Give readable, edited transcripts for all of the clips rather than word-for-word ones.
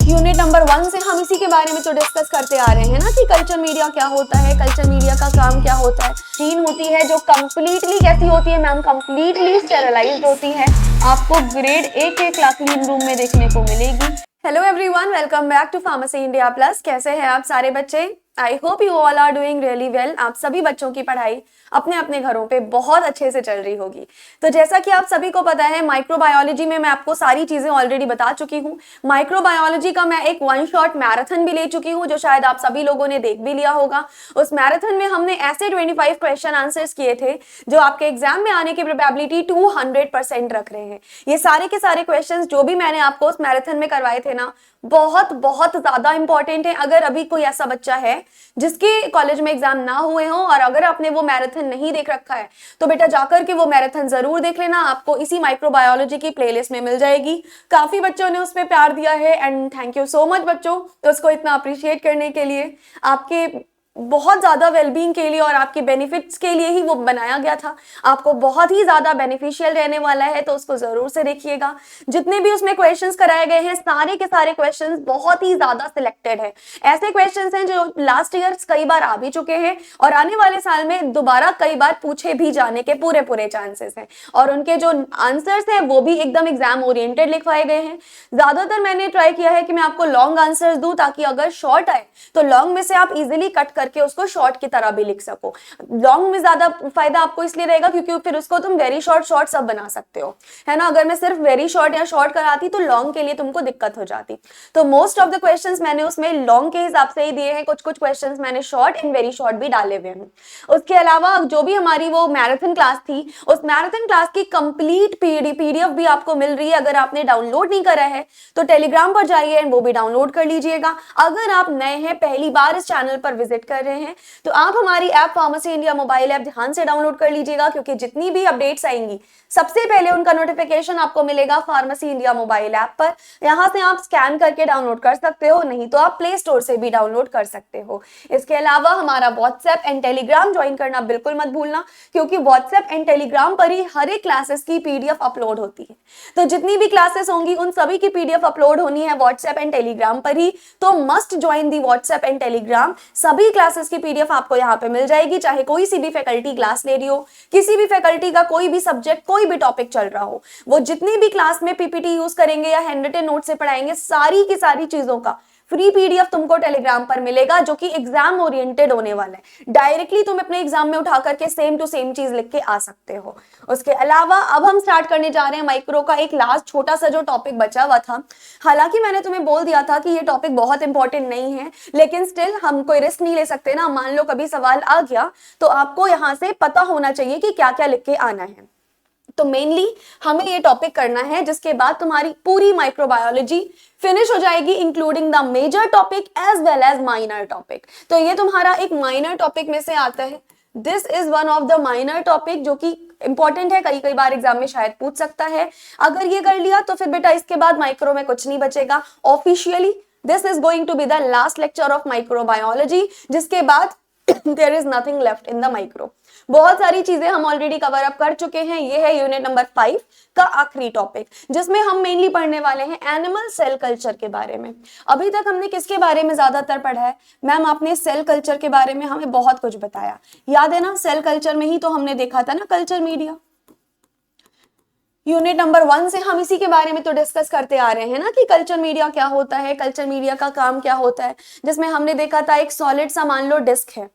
Unit number 1 से हम इसी के बारे में तो डिस्कस करते आ रहे हैं ना कि कल्चर मीडिया क्या होता है, कल्चर मीडिया का काम क्या होता है। मशीन होती है जो कंप्लीटली कैसी होती है मैम, कंप्लीटली स्टेरलाइज्ड होती है। आपको ग्रेड ए के क्लीन रूम में देखने को मिलेगी। Hello everyone, welcome back to pharmacy India plus. कैसे हैं आप सारे बच्चे? I hope you all are doing really well. आप सभी बच्चों की पढ़ाई अपने अपने घरों पे बहुत अच्छे से चल रही होगी। तो जैसा कि आप सभी को पता है, माइक्रोबायोलॉजी में मैं आपको सारी चीजें ऑलरेडी बता चुकी हूँ। माइक्रोबायोलॉजी का मैं एक 1 शॉट मैराथन भी ले चुकी हूँ, जो शायद आप सभी लोगों ने देख भी लिया होगा। उस मैराथन में हमने ऐसे 25 क्वेश्चन आंसर्स किए थे जो आपके एग्जाम में आने की प्रोबेबिलिटी 200% रख रहे हैं। ये सारे के सारे क्वेश्चन जो भी मैंने आपको उस मैराथन में करवाए थे ना, बहुत बहुत ज्यादा इंपॉर्टेंट है। अगर अभी कोई ऐसा बच्चा है जिसके कॉलेज में एग्जाम ना हुए हो और अगर आपने वो मैराथन नहीं देख रखा है, तो बेटा जाकर के वो मैराथन जरूर देख लेना। आपको इसी माइक्रोबायोलॉजी की प्लेलिस्ट में मिल जाएगी। काफी बच्चों ने उसमें प्यार दिया है and thank you so much बच्चों, तो उसको इतना अप्रिशिएट करने के लिए। आपके बहुत ज्यादा वेलबींग के लिए और आपके बेनिफिट्स के लिए ही वो बनाया गया था। आपको बहुत ही ज्यादा बेनिफिशियल रहने वाला है, तो उसको जरूर से देखिएगा। जितने भी उसमें क्वेश्चंस कराए गए हैं, सारे के सारे क्वेश्चंस बहुत ही ज्यादा सिलेक्टेड है। ऐसे क्वेश्चंस हैं जो लास्ट ईयर कई बार आ भी चुके हैं और आने वाले साल में दोबारा कई बार पूछे भी जाने के पूरे पूरे चांसेस हैं। और उनके जो आंसर्स हैं वो भी एकदम एग्जाम ओरिएंटेड लिखवाए गए हैं। ज्यादातर मैंने ट्राई किया है कि मैं आपको लॉन्ग आंसर्स दूं, ताकि अगर शॉर्ट आए तो लॉन्ग में से आप इजीली कट करके उसको शॉर्ट की तरह भी लिख सको। लॉन्ग में ज्यादा फायदा आपको इसलिए रहेगा क्योंकि फिर उसको तुम वेरी शॉर्ट शॉर्ट सब बना सकते हो, है ना। अगर मैं सिर्फ वेरी शॉर्ट या शॉर्ट कराती तो लॉन्ग के लिए तुमको दिक्कत हो जाती। तो मोस्ट ऑफ द क्वेश्चंस मैंने उसमें लॉन्ग के हिसाब से ही दिए हैं। कुछ कुछ क्वेश्चंस मैंने शॉर्ट एंड वेरी शॉर्ट भी डाले हुए हैं। उसके अलावा जो भी हमारी वो मैराथन क्लास थी, उस मैराथन क्लास की कंप्लीट पीडीएफ भी आपको मिल रही है। अगर आपने डाउनलोड नहीं करा है तो टेलीग्राम पर जाइए एंड वो भी डाउनलोड कर लीजिएगा। अगर आप नए हैं, पहली बार इस चैनल पर विजिट कर रहे हैं, तो आप हमारी app pharmacy India mobile app ध्यान से डाउनलोड कर लीजिएगा, क्योंकि जितनी भी अपडेट्स आएंगी सबसे पहले उनका नोटिफिकेशन आपको मिलेगा फार्मेसी इंडिया मोबाइल ऐप पर। यहां से आप स्कैन करके डाउनलोड कर सकते हो, नहीं तो आप प्ले स्टोर से भी डाउनलोड कर सकते हो। इसके अलावा हमारा व्हाट्सएप एंड टेलीग्राम ज्वाइन करना बिल्कुल मत भूलना, क्योंकि व्हाट्सएप एंड टेलीग्राम पर ही हर एक क्लासेस की पीडीएफ अपलोड होती है। तो जितनी भी क्लासेस होंगी उन सभी की पीडीएफ अपलोड होनी है व्हाट्सएप एंड टेलीग्राम पर ही। तो must join the WhatsApp and Telegram. सभी क्लासेस की पीडीएफ आपको यहाँ पे मिल जाएगी, चाहे कोई सी भी फैकल्टी क्लास ले रही हो, किसी भी फैकल्टी का कोई भी सब्जेक्ट, कोई भी टॉपिक चल रहा हो, वो जितनी भी क्लास में पीपीटी यूज करेंगे या हैंड रिटन नोट से पढ़ाएंगे, सारी की सारी चीजों का फ्री पीडीएफ तुमको टेलीग्राम पर मिलेगा, जो कि एग्जाम ओरिएंटेड होने वाला है। डायरेक्टली तुम अपने एग्जाम में उठा करके सेम टू सेम चीज लिख के आ सकते हो। उसके अलावा अब हम स्टार्ट करने जा रहे हैं माइक्रो का एक लास्ट छोटा सा जो टॉपिक बचा हुआ था। हालांकि मैंने तुम्हें बोल दिया था कि ये टॉपिक बहुत इंपॉर्टेंट नहीं है, लेकिन स्टिल हम कोई रिस्क नहीं ले सकते ना। मान लो कभी सवाल आ गया तो आपको यहाँ से पता होना चाहिए कि क्या क्या लिख के आना है। तो मेनली हमें ये टॉपिक करना है, जिसके बाद तुम्हारी पूरी माइक्रोबायोलॉजी फिनिश हो जाएगी, including the major topic as well as minor topic. तो ये तुम्हारा एक माइनर टॉपिक में से आता है। This is one of the minor topic जो कि इंपॉर्टेंट है, कई बार एग्जाम में शायद पूछ सकता है। अगर ये कर लिया तो फिर बेटा इसके बाद माइक्रो में कुछ नहीं बचेगा officially. This is going to be the last lecture of microbiology, जिसके बाद there is nothing left in the micro। बहुत सारी चीजें हम ऑलरेडी कवर अप कर चुके हैं। ये है यूनिट नंबर 5 का आखिरी टॉपिक, जिसमें हम मेनली पढ़ने वाले हैं एनिमल सेल कल्चर के बारे में। अभी तक हमने किसके बारे में ज्यादातर पढ़ा है मैम? आपने सेल कल्चर के बारे में हमें बहुत कुछ बताया, याद है ना। सेल कल्चर में ही तो हमने देखा था ना कल्चर मीडिया। यूनिट नंबर 1 से हम इसी के बारे में तो डिस्कस करते आ रहे हैं ना कि कल्चर मीडिया क्या होता है, कल्चर मीडिया का काम क्या होता है। जिसमें हमने देखा था एक सॉलिड सा मान लो डिस्क है।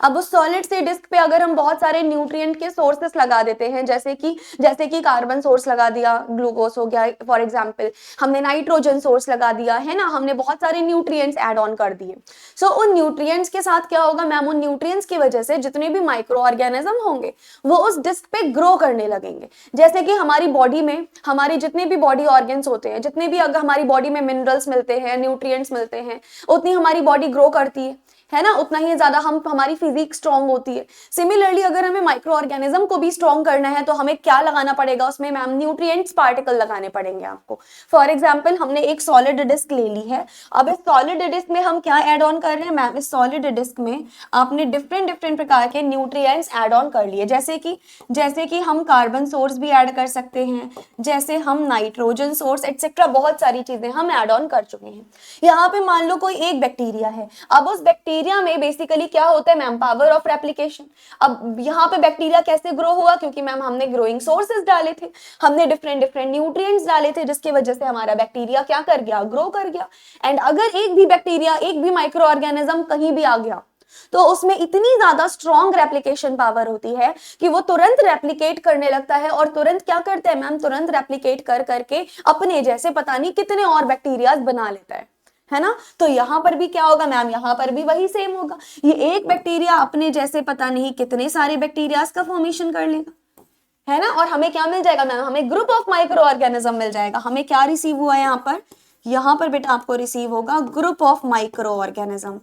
अब उस सॉलिड से डिस्क पे अगर हम बहुत सारे न्यूट्रिएंट के सोर्सेस लगा देते हैं, जैसे कि कार्बन सोर्स लगा दिया, ग्लूकोज हो गया फॉर एग्जांपल, हमने नाइट्रोजन सोर्स लगा दिया है ना, हमने बहुत सारे न्यूट्रिएंट्स ऐड ऑन कर दिए। सो उन न्यूट्रिएंट्स के साथ क्या होगा मैम? उन न्यूट्रिएंट्स की वजह से जितने भी माइक्रो ऑर्गेनिज्म होंगे वो उस डिस्क पे ग्रो करने लगेंगे। जैसे कि हमारी बॉडी में हमारे जितने भी बॉडी ऑर्गन्स होते हैं, जितने भी अगर हमारी बॉडी में मिनरल्स मिलते हैं, न्यूट्रिएंट्स मिलते हैं, उतनी हमारी बॉडी ग्रो करती है ना, उतना ही ज्यादा हम हमारी फिजिक स्ट्रांग होती है। सिमिलरली अगर हमें माइक्रो ऑर्गेनिज्म को भी स्ट्रांग करना है तो हमें क्या लगाना पड़ेगा उसमें मैम, न्यूट्रिएंट्स पार्टिकल लगाने पड़ेंगे आपको। फॉर एग्जांपल हमने एक सॉलिड डिस्क ले ली है, अब इस सॉलिड डिस्क में हम क्या ऐड ऑन कर रहे हैं मैम, इस सॉलिड डिस्क में आपने डिफरेंट डिफरेंट प्रकार के न्यूट्रिएंट्स ऐड ऑन कर लिए, जैसे कि हम कार्बन सोर्स भी ऐड कर सकते हैं, जैसे हम नाइट्रोजन सोर्स एटसेट्रा, बहुत सारी चीजें हम ऐड ऑन कर चुके हैं। यहाँ पे मान लो कोई एक बैक्टीरिया है, अब उस बैक्टीरिया में बेसिकली क्या होता है मैम, पावर ऑफ रेप्लिकेशन। अब यहाँ पे बैक्टीरिया कैसे ग्रो हुआ, क्योंकि मैम हमने ग्रोइंग सोर्सेज डाले थे, हमने डिफरेंट डिफरेंट न्यूट्रिएंट्स डाले थे, जिसकी वजह से हमारा बैक्टीरिया क्या कर गया, ग्रो कर गया। एंड अगर एक भी बैक्टीरिया, एक भी माइक्रो ऑर्गेनिज्म कहीं भी आ गया तो उसमें इतनी ज्यादा स्ट्रॉन्ग रेप्लिकेशन पावर होती है कि वो तुरंत रेप्लिकेट करने लगता है, और तुरंत क्या करता है मैम, तुरंत रेप्लिकेट कर करके अपने जैसे पता नहीं कितने और बैक्टीरियाज बना लेता है ना। तो यहाँ पर भी क्या होगा मैम, यहाँ पर भी वही सेम होगा, ये एक बैक्टीरिया अपने जैसे पता नहीं कितने सारे बैक्टीरियाज का फॉर्मेशन कर लेगा, है ना। और हमें क्या मिल जाएगा मैम, हमें ग्रुप ऑफ माइक्रो ऑर्गेनिज्म मिल जाएगा। हमें क्या रिसीव हुआ है यहाँ पर बेटा आपको रिसीव होगा ग्रुप ऑफ माइक्रो ऑर्गेनिज्म,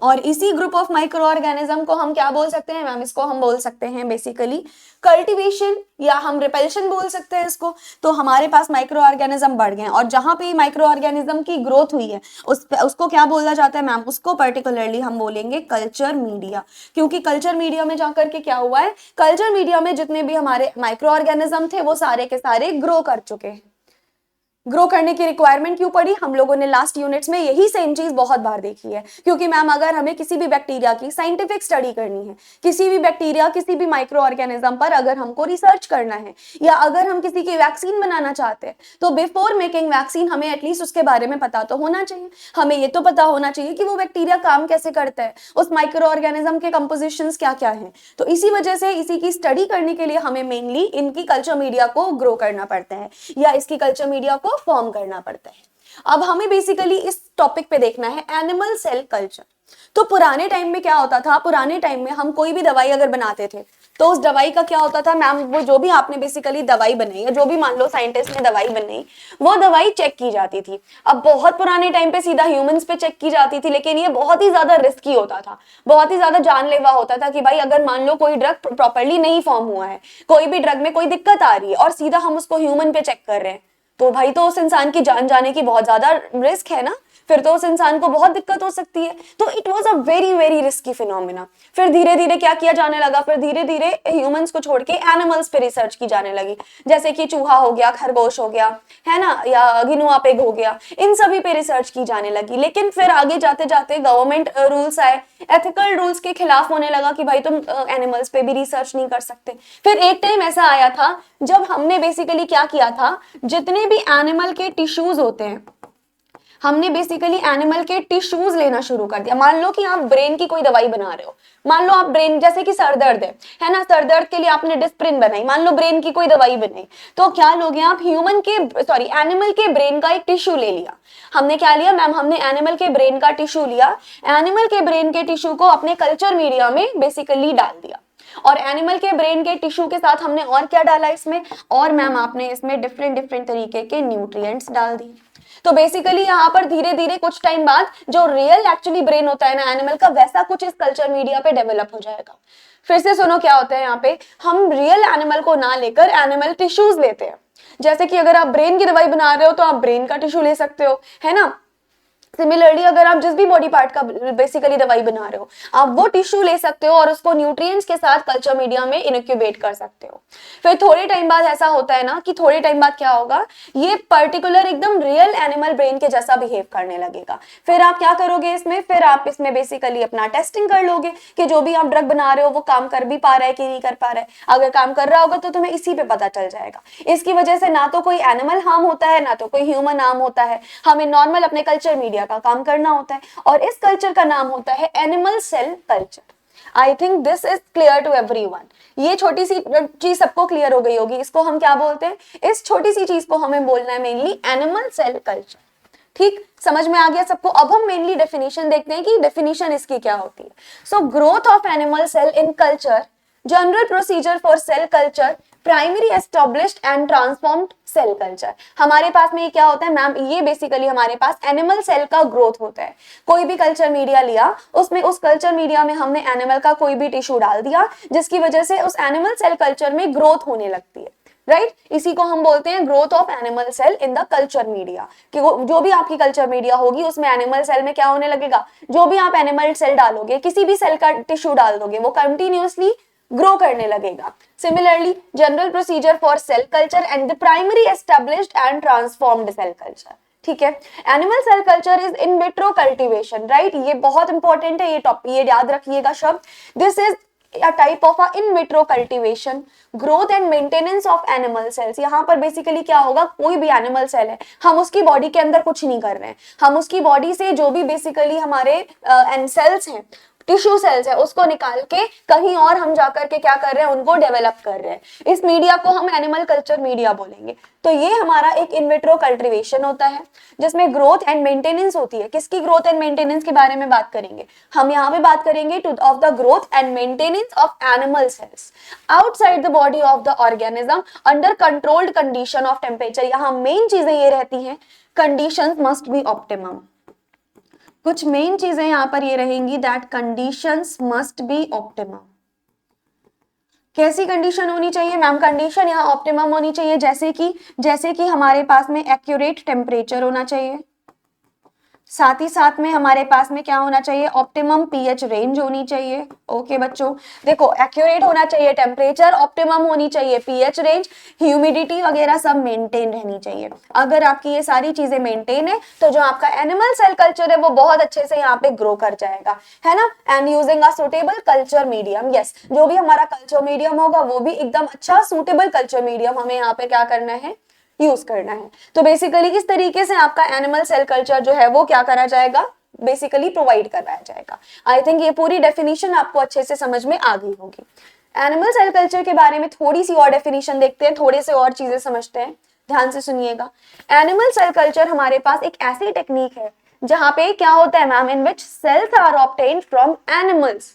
और इसी ग्रुप ऑफ माइक्रो ऑर्गेनिज्म को हम क्या बोल सकते हैं मैम, इसको हम बोल सकते हैं बेसिकली कल्टीवेशन, या हम रिपल्शन बोल सकते हैं इसको। तो हमारे पास माइक्रो ऑर्गेनिज्म बढ़ गए, और जहां पे माइक्रो ऑर्गेनिज्म की ग्रोथ हुई है उसको क्या बोला जाता है मैम, उसको पर्टिकुलरली हम बोलेंगे कल्चर मीडिया। क्योंकि कल्चर मीडिया में जाकर के क्या हुआ है, कल्चर मीडिया में जितने भी हमारे माइक्रो ऑर्गेनिज्म थे वो सारे के सारे ग्रो कर चुके हैं। ग्रो करने की रिक्वायरमेंट क्यों पड़ी, हम लोगों ने लास्ट यूनिट्स में यही सेम चीज बहुत बार देखी है। क्योंकि मैम अगर हमें किसी भी बैक्टीरिया की साइंटिफिक स्टडी करनी है, किसी भी बैक्टीरिया, किसी भी माइक्रो ऑर्गेनिज्म पर अगर हमको रिसर्च करना है, या अगर हम किसी की वैक्सीन बनाना चाहते हैं, तो बिफोर मेकिंग वैक्सीन हमें एटलीस्ट उसके बारे में पता तो होना चाहिए। हमें ये तो पता होना चाहिए कि वो बैक्टीरिया काम कैसे करता है, उस माइक्रो ऑर्गेनिज्म के कंपोजिशंस क्या क्या हैं। तो इसी वजह से इसी की स्टडी करने के लिए हमें मेनली इनकी कल्चर मीडिया को ग्रो करना पड़ता है, या इसकी कल्चर मीडिया को फॉर्म करना पड़ता है। अब हमें बेसिकली इस टॉपिक पे देखना है एनिमल सेल कल्चर। तो पुराने टाइम में क्या होता था, पुराने टाइम में हम कोई भी दवाई अगर बनाते थे तो उस दवाई का क्या होता था मैम, वो जो भी आपने बेसिकली दवाई बनाई, या जो भी मान लो साइंटिस्ट ने दवाई बनाई, वो दवाई चेक की जाती थी। अब बहुत पुराने टाइम पे सीधा ह्यूमंस पे चेक की जाती थी, लेकिन ये बहुत ही ज्यादा रिस्की होता था, बहुत ही ज्यादा जानलेवा होता था कि भाई अगर मान लो कोई ड्रग प्रॉपर्ली नहीं फॉर्म हुआ है, कोई भी ड्रग में कोई दिक्कत आ रही है और सीधा हम उसको ह्यूमन पे चेक कर रहे हैं, तो भाई तो उस इंसान की जान जाने की बहुत ज्यादा रिस्क है ना, फिर तो उस इंसान को बहुत दिक्कत हो सकती है। तो it was a very very risky phenomena. फिर धीरे धीरे क्या किया जाने लगा, फिर धीरे धीरे ह्यूमंस को छोड़ के एनिमल्स पे रिसर्च की जाने लगी, जैसे कि चूहा हो गया, खरगोश हो गया, है ना, या गिनुआ पिग हो गया, इन सभी पे रिसर्च की जाने लगी। लेकिन फिर आगे जाते जाते गवर्नमेंट रूल्स आए, एथिकल रूल्स के खिलाफ होने लगा कि भाई तुम एनिमल्स पे भी रिसर्च नहीं कर सकते। फिर एक टाइम ऐसा आया था जब हमने बेसिकली क्या किया था, जितने भी एनिमल के टिश्यूज होते हैं, हमने बेसिकली एनिमल के टिश्यूज लेना शुरू कर दिया। मान लो कि आप ब्रेन की कोई दवाई बना रहे हो, मान लो आप ब्रेन, जैसे कि सर दर्द है ना, सर दर्द के लिए आपने डिस्प्रिन बनाई, मान लो ब्रेन की कोई दवाई बनाई, तो क्या लोगे आप, एनिमल के ब्रेन का एक टिश्यू ले लिया। हमने क्या लिया मैम, हमने एनिमल के ब्रेन का टिश्यू लिया, एनिमल के ब्रेन के टिश्यू को अपने कल्चर मीडिया में बेसिकली डाल दिया, और एनिमल के ब्रेन के टिश्यू के साथ हमने और क्या डाला इसमें, और मैम आपने इसमें डिफरेंट डिफरेंट तरीके के न्यूट्रिएंट्स डाल दिए। तो बेसिकली यहाँ पर धीरे धीरे कुछ टाइम बाद जो रियल एक्चुअली ब्रेन होता है ना एनिमल का, वैसा कुछ इस कल्चर मीडिया पे डेवलप हो जाएगा। फिर से सुनो क्या होता है यहाँ पे, हम रियल एनिमल को ना लेकर एनिमल टिश्यूज लेते हैं। जैसे कि अगर आप ब्रेन की दवाई बना रहे हो तो आप ब्रेन का टिश्यू ले सकते हो, है ना। सिमिलरली अगर आप जिस भी बॉडी पार्ट का बेसिकली दवाई बना रहे हो, आप वो टिश्यू ले सकते हो और उसको न्यूट्रिएंट्स के साथ कल्चर मीडिया में इनक्यूबेट कर सकते हो। फिर थोड़े टाइम बाद ऐसा होता है ना कि थोड़े टाइम बाद क्या होगा, ये पर्टिकुलर एकदम रियल एनिमल ब्रेन के जैसा बिहेव करने लगेगा। फिर आप क्या करोगे इसमें, फिर आप इसमें बेसिकली अपना टेस्टिंग कर लोगे कि जो भी आप ड्रग बना रहे हो वो काम कर भी पा रहा है कि नहीं कर पा रहा है। अगर काम कर रहा होगा तो तुम्हें इसी पे पता चल जाएगा। इसकी वजह से ना तो कोई एनिमल हार्म होता है, ना तो कोई ह्यूमन हार्म होता है। हमें नॉर्मल अपने कल्चर मीडिया का काम करना होता है, और इस कल्चर का नाम होता है animal cell culture. I think this is clear to everyone. ये छोटी सी चीज सबको क्लियर हो गई होगी। इसको हम क्या बोलते हैं, इस छोटी सी चीज को हमें बोलना है मेनली एनिमल सेल कल्चर। ठीक, समझ में आ गया सबको। अब हम मेनली डेफिनेशन देखते हैं कि डेफिनेशन इसकी क्या होती है। So growth of animal cell in culture, general procedure for cell culture primary established and transformed cell culture, हमारे पास में ये क्या होता है मैम, ये बेसिकली हमारे पास एनिमल सेल का ग्रोथ होता है। कोई भी कल्चर मीडिया लिया, उसमें उस कल्चर मीडिया में हमने एनिमल का कोई भी टिश्यू डाल दिया, जिसकी वजह से उस एनिमल सेल कल्चर में ग्रोथ होने लगती है, राइट इसी को हम बोलते हैं growth of animal cell in the culture media. कि जो भी आपकी कल्चर मीडिया होगी उसमें एनिमल सेल में क्या होने लगेगा, जो भी आप एनिमल सेल डालोगे, किसी भी सेल का टिश्यू डाल दोगे, वो कंटिन्यूअसली ग्रो करने लगेगा। Similarly general procedure for cell culture and the primary established and transformed cell culture, ठीक है। Animal cell culture is in vitro cultivation, right, ये बहुत इंपॉर्टेंट है, ये टॉपिक ये याद रखिएगा शब्द। This is a type of a in vitro cultivation, growth and maintenance of animal cells। यहाँ पर बेसिकली क्या होगा, कोई भी एनिमल सेल है, हम उसकी बॉडी के अंदर कुछ नहीं कर रहे हैं, हम उसकी बॉडी से जो भी बेसिकली हमारे सेल्स हैं, टिश्यू सेल्स है, उसको निकाल के कहीं और हम जाकर के क्या कर रहे हैं, उनको डेवलप कर रहे हैं। इस मीडिया को हम एनिमल कल्चर मीडिया बोलेंगे। तो ये हमारा एक इन विट्रो कल्टीवेशन होता है जिसमें ग्रोथ एंड मेंटेनेंस होती है। किसकी ग्रोथ एंड मेंटेनेंस के बारे में बात करेंगे हम, यहाँ पे बात करेंगे of the growth and maintenance of animal cells outside the body of the organism under controlled condition of temperature. यहाँ मेन चीजें ये रहती हैं, कंडीशंस मस्ट बी ऑप्टिमम। कुछ मेन चीजें यहां पर ये रहेंगी, that conditions must be optimum. कैसी कंडीशन होनी चाहिए मैम, कंडीशन यहाँ ऑप्टिमम होनी चाहिए, जैसे कि हमारे पास में एक्यूरेट टेम्परेचर होना चाहिए, साथ ही साथ में हमारे पास में क्या होना चाहिए, ऑप्टिमम पीएच रेंज होनी चाहिए। ओके बच्चों, देखो एक्यूरेट होना चाहिए टेम्परेचर, ऑप्टिमम होनी चाहिए पीएच रेंज, ह्यूमिडिटी वगैरह सब मेंटेन रहनी चाहिए। अगर आपकी ये सारी चीजें मेंटेन है तो जो आपका एनिमल सेल कल्चर है वो बहुत अच्छे से यहाँ पे ग्रो कर जाएगा, है ना। And using a suitable culture medium, yes, जो भी हमारा कल्चर मीडियम होगा वो भी एकदम अच्छा सूटेबल कल्चर मीडियम हमें यहाँ पे क्या करना है, यूज करना है। तो बेसिकली इस तरीके से आपका एनिमल सेल कल्चर जो है वो क्या करा जाएगा, बेसिकली प्रोवाइड करवाया जाएगा। आई थिंक ये पूरी डेफिनेशन आपको अच्छे से समझ में आ गई होगी। एनिमल सेल कल्चर के बारे में थोड़ी सी और डेफिनेशन देखते हैं, थोड़े से और चीजें समझते हैं, ध्यान से सुनिएगा। एनिमल सेल कल्चर हमारे पास एक ऐसी टेक्निक है जहां पे क्या होता है ma'am, in which cells are obtained from animals.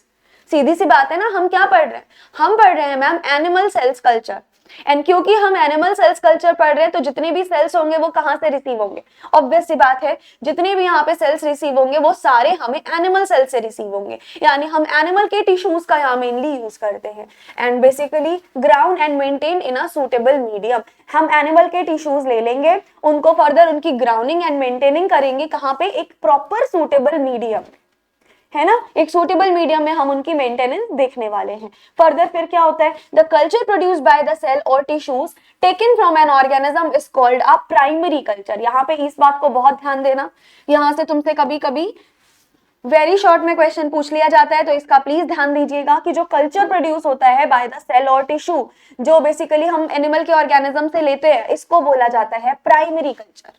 सीधी सी बात है ना, हम क्या पढ़ रहे हैं, हम पढ़ रहे हैं ma'am animal cells culture. And क्योंकि हम एनिमल सेल्स कल्चर पढ़ रहे हैं तो जितने भी सेल्स होंगे वो कहां से रिसीव होंगे, ऑब्वियस सी बात है, जितने भी यहाँ पे सेल्स रिसीव होंगे वो सारे हमें एनिमल सेल से रिसीव होंगे, यानी हम एनिमल के टिश्यूज का यहाँ मेनली यूज करते हैं। And basically ground and maintain in a suitable medium, हम एनिमल के टिश्यूज ले लेंगे, उनको फर्दर उनकी ग्राउंडिंग एंड मेंटेनिंग करेंगे, कहाँ पे, एक प्रॉपर सूटेबल मीडियम, है ना, एक सूटेबल मीडियम में हम उनकी मेंटेनेंस देखने वाले हैं। फर्दर फिर क्या होता है, the culture produced by the cell और tissues taken from an organism is called a primary culture. यहाँ पे इस बात को बहुत ध्यान देना, यहाँ से तुमसे कभी कभी वेरी शॉर्ट में क्वेश्चन पूछ लिया जाता है, तो इसका प्लीज ध्यान दीजिएगा कि जो कल्चर प्रोड्यूस होता है बाय द सेल और टिश्यू, जो बेसिकली हम एनिमल के ऑर्गेनिज्म से लेते हैं, इसको बोला जाता है primary culture.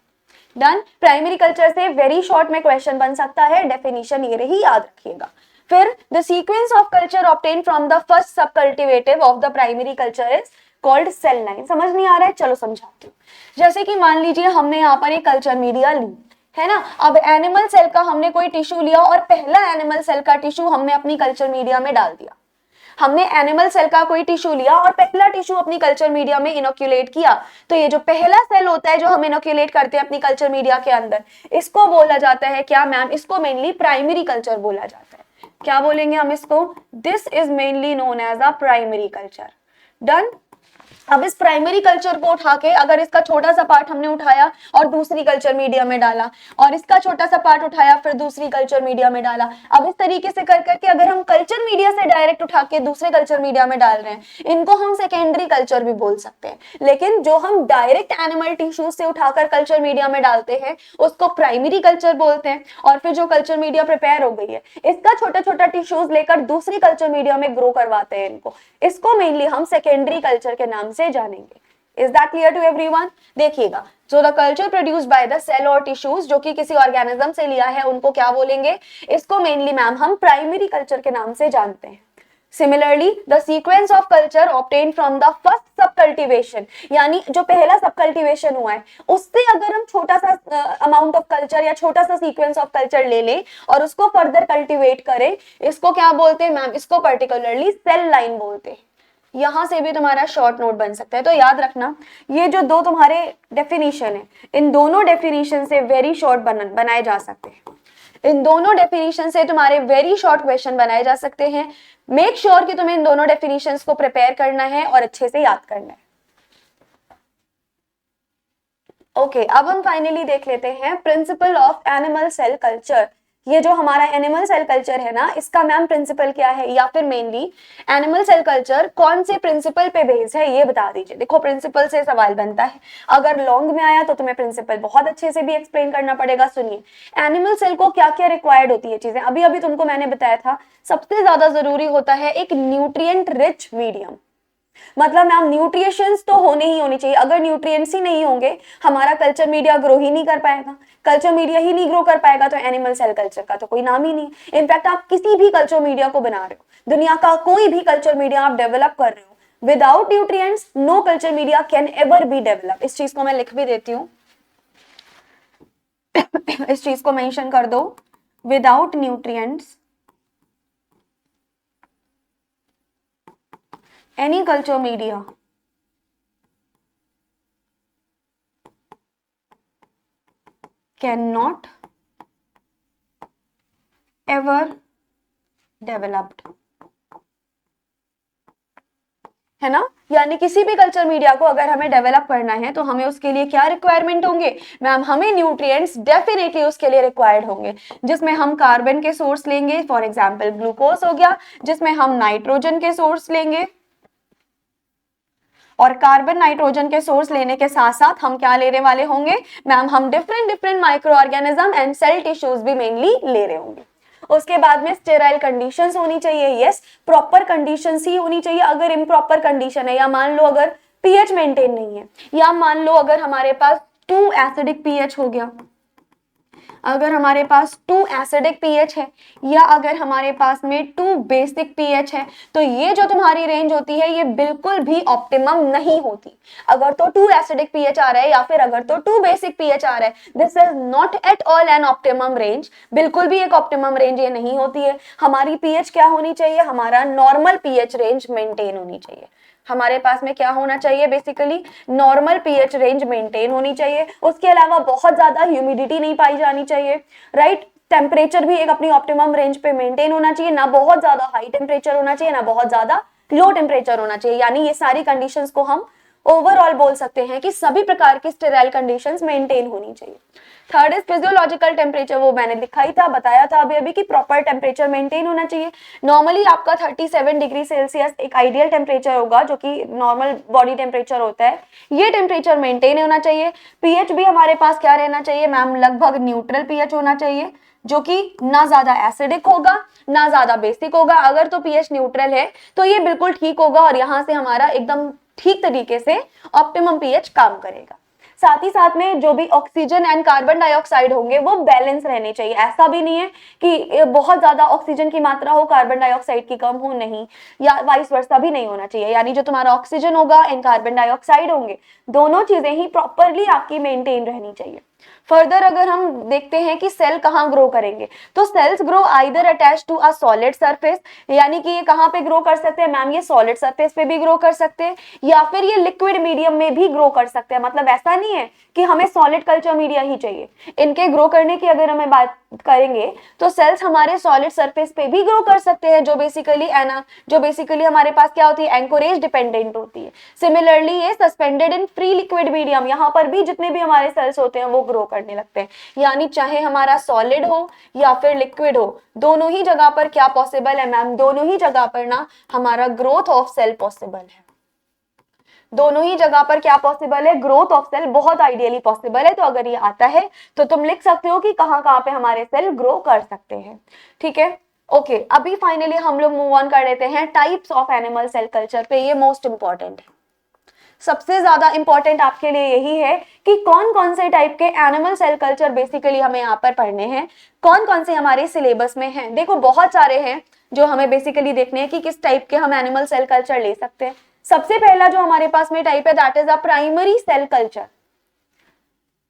Done. Primary culture से वेरी शॉर्ट में क्वेश्चन बन सकता है, डेफिनेशन ये रही, याद रखिएगा। फिर the sequence of culture obtain from the first sub cultivative of the primary culture is called cell line. समझ नहीं आ रहा है, चलो समझाती हूँ। जैसे कि मान लीजिए हमने यहाँ पर एक कल्चर मीडिया ली, है ना, अब एनिमल सेल का हमने कोई टिश्यू लिया और पहला एनिमल सेल का टिश्यू हमने अपनी कल्चर मीडिया में डाल दिया। हमने एनिमल सेल का कोई टिश्यू लिया और पहला टिश्यू अपनी कल्चर मीडिया में इनोक्यूलेट किया, तो ये जो पहला सेल होता है जो हम इनोक्यूलेट करते हैं अपनी कल्चर मीडिया के अंदर, इसको बोला जाता है क्या मैम, इसको मेनली प्राइमरी कल्चर बोला जाता है। क्या बोलेंगे हम इसको, this is mainly known as a primary culture. Done. अब इस प्राइमरी कल्चर को उठा के अगर इसका छोटा सा पार्ट हमने उठाया और दूसरी कल्चर मीडिया में डाला, और इसका छोटा सा पार्ट उठाया फिर दूसरी कल्चर मीडिया में डाला, अब इस तरीके से कर करके अगर हम कल्चर मीडिया से डायरेक्ट उठा के दूसरे कल्चर मीडिया में डाल रहे हैं, इनको हम सेकेंडरी कल्चर भी बोल सकते हैं। लेकिन जो हम डायरेक्ट एनिमल टिश्यूज से उठाकर कल्चर मीडिया में डालते हैं उसको प्राइमरी कल्चर बोलते हैं। और फिर जो कल्चर मीडिया प्रिपेयर हो गई है, इसका छोटा छोटा टिश्यूज लेकर दूसरी कल्चर मीडिया में ग्रो करवाते हैं इनको, इसको मेनली हम सेकेंडरी कल्चर के नाम से जानेंगे। Is that clear to everyone? देखिएगा, जो the culture produced by the cell और टिश्यूज, जो कि किसी ऑर्गेनिज्म से लिया है, उनको क्या बोलेंगे, इसको मेनली मैम हम प्राइमरी कल्चर के नाम से जानते हैं। Similarly the sequence of culture obtain from the first सब कल्टिवेशन, यानी जो पहला सब कल्टिवेशन हुआ है उससे अगर हम छोटा सा अमाउंट ऑफ कल्चर या छोटा सा सीक्वेंस ऑफ कल्चर ले लें और उसको फर्दर कल्टिवेट करें, इसको क्या बोलते हैं मैम, इसको पर्टिकुलरली सेल लाइन बोलते हैं। यहां से भी तुम्हारा शॉर्ट नोट बन सकता है। तो याद रखना ये जो दो तुम्हारे डेफिनेशन है, इन दोनों डेफिनेशन से वेरी शॉर्ट बनाए जा सकते हैं। इन दोनों डेफिनेशन से तुम्हारे वेरी शॉर्ट क्वेश्चन बनाए जा सकते हैं। मेक श्योर कि तुम्हें इन दोनों डेफिनेशंस को प्रिपेयर करना है और अच्छे से याद करना है। ओके, अब हम फाइनली देख लेते हैं principle of animal cell culture. ये जो हमारा एनिमल सेल कल्चर है ना, इसका मैम प्रिंसिपल क्या है, या फिर मेनली एनिमल सेल कल्चर कौन से प्रिंसिपल पे बेस्ड है, ये बता दीजिए। देखो प्रिंसिपल से सवाल बनता है, अगर लॉन्ग में आया तो तुम्हें प्रिंसिपल बहुत अच्छे से भी एक्सप्लेन करना पड़ेगा। सुनिए, एनिमल सेल को क्या क्या रिक्वायर्ड होती है चीजें, अभी अभी तुमको मैंने बताया था। सबसे ज्यादा जरूरी होता है एक न्यूट्रिएंट रिच मीडियम, मतलब मैम न्यूट्रिएंट्स तो होने चाहिए। अगर न्यूट्रिएंट्स ही नहीं होंगे, हमारा कल्चर मीडिया ग्रो ही नहीं कर पाएगा। कल्चर मीडिया ही नहीं ग्रो कर पाएगा तो एनिमल सेल कल्चर का तो कोई नाम ही नहीं। इनफैक्ट आप किसी भी कल्चर मीडिया को बना रहे हो, दुनिया का कोई भी कल्चर मीडिया आप डेवलप कर रहे हो, without nutrients no culture media can ever be develop. इस चीज को मैं लिख भी देती हूँ, इस चीज को मेंशन कर दो, without nutrients any culture media cannot ever developed, है ना। यानी किसी भी कल्चर मीडिया को अगर हमें डेवलप करना है तो हमें उसके लिए क्या रिक्वायरमेंट होंगे मैम, हमें न्यूट्रिएंट्स डेफिनेटली उसके लिए रिक्वायर्ड होंगे, जिसमें हम कार्बन के सोर्स लेंगे, फॉर एग्जांपल ग्लूकोज हो गया, जिसमें हम नाइट्रोजन के सोर्स लेंगे, और कार्बन नाइट्रोजन के सोर्स लेने के साथ साथ हम क्या लेने वाले होंगे मैम, हम different microorganism and cell tissues भी मेनली ले रहे होंगे। उसके बाद में स्टेराइल कंडीशंस होनी चाहिए, यस प्रॉपर कंडीशंस ही होनी चाहिए। अगर इम्प्रॉपर कंडीशन है, या मान लो अगर पीएच मेंटेन नहीं है, या मान लो अगर हमारे पास 2 एसिडिक पीएच हो गया, अगर हमारे पास 2 एसिडिक पीएच है, या अगर हमारे पास में 2 बेसिक पीएच है, तो ये जो तुम्हारी रेंज होती है ये बिल्कुल भी ऑप्टिमम नहीं होती। अगर तो 2 एसिडिक पीएच आ रहा है या फिर अगर तो 2 बेसिक पीएच आ रहा है, this is not at all an optimum range, बिल्कुल भी एक ऑप्टिमम रेंज ये नहीं होती है। हमारी पीएच क्या होनी चाहिए, हमारा नॉर्मल पीएच रेंज मेंटेन होनी चाहिए। हमारे पास में क्या होना चाहिए, basically normal pH range maintain होनी चाहिए। उसके अलावा बहुत ज्यादा ह्यूमिडिटी नहीं पाई जानी चाहिए, राइट। टेम्परेचर भी एक अपनी ऑप्टिमम रेंज पे मेंटेन होना चाहिए, ना बहुत ज्यादा हाई टेम्परेचर होना चाहिए, ना बहुत ज्यादा लो टेम्परेचर होना चाहिए। यानी ये सारी कंडीशंस को हम ओवरऑल बोल सकते हैं कि सभी प्रकार की स्टेराइल कंडीशंस मेंटेन होनी चाहिए। थर्ड इज फिजियोलॉजिकल टेम्परेचर, वो मैंने लिखा ही था, बताया था अभी अभी कि प्रॉपर टेम्परेचर मेंटेन होना चाहिए। नॉर्मली आपका 37 डिग्री सेल्सियस एक आइडियल टेम्परेचर होगा, जो कि नॉर्मल बॉडी टेम्परेचर होता है, ये टेम्परेचर मेंटेन होना चाहिए। पीएच भी हमारे पास क्या रहना चाहिए मैम, लगभग न्यूट्रल पीएच होना चाहिए, जो कि ना ज्यादा एसिडिक होगा ना ज्यादा बेसिक होगा। अगर तो पीएच न्यूट्रल है तो ये बिल्कुल ठीक होगा और यहाँ से हमारा एकदम ठीक तरीके से ऑप्टिमम पीएच काम करेगा। साथ ही साथ में जो भी ऑक्सीजन एंड कार्बन डाइऑक्साइड होंगे वो बैलेंस रहने चाहिए। ऐसा भी नहीं है कि बहुत ज्यादा ऑक्सीजन की मात्रा हो, कार्बन डाइऑक्साइड की कम हो, नहीं, या वाइस वर्सा भी नहीं होना चाहिए। यानी जो तुम्हारा ऑक्सीजन होगा एंड कार्बन डाइऑक्साइड होंगे, दोनों चीजें ही प्रॉपरली आपकी मेंटेन रहनी चाहिए। फर्दर अगर हम देखते हैं कि सेल कहाँ ग्रो करेंगे, तो cells grow either attach to a solid surface, यानी कि ये कहाँ पे ग्रो कर सकते हैं मैम, ये सॉलिड सरफेस पे भी ग्रो कर सकते हैं, या फिर ये लिक्विड मीडियम में भी ग्रो कर सकते हैं। मतलब ऐसा नहीं है कि हमें सॉलिड कल्चर मीडिया ही चाहिए। इनके ग्रो करने की अगर हमें बात करेंगे तो सेल्स हमारे सॉलिड सरफेस पे भी ग्रो कर सकते हैं, जो बेसिकली हमारे पास क्या होती है, एंकोरेज डिपेंडेंट होती है। सिमिलरली ये suspended in free liquid medium, यहाँ पर भी जितने भी हमारे सेल्स होते हैं वो ग्रो करने लगते हैं। यानी चाहे हमारा सॉलिड हो या फिर लिक्विड हो, दोनों ही जगह पर क्या पॉसिबल है मैम, दोनों ही जगह पर ना हमारा ग्रोथ ऑफ सेल पॉसिबल है। दोनों ही जगह पर क्या पॉसिबल है, ग्रोथ ऑफ सेल बहुत आइडियली पॉसिबल है। तो अगर ये आता है तो तुम लिख सकते हो कि कहां कहां पे हमारे सेल ग्रो कर सकते हैं। ठीक है, ओके। अभी फाइनली हम लोग मूव ऑन कर लेते हैं types of animal cell culture पे। ये मोस्ट इंपॉर्टेंट है, सबसे ज्यादा इंपॉर्टेंट आपके लिए यही है कि कौन कौन से टाइप के एनिमल सेल कल्चर बेसिकली हमें यहाँ पर पढ़ने हैं, कौन कौन से हमारे सिलेबस में हैं। देखो बहुत सारे हैं जो हमें बेसिकली देखने हैं कि किस टाइप के हम एनिमल सेल कल्चर ले सकते हैं। सबसे पहला जो हमारे पास में टाइप है that is a primary cell culture.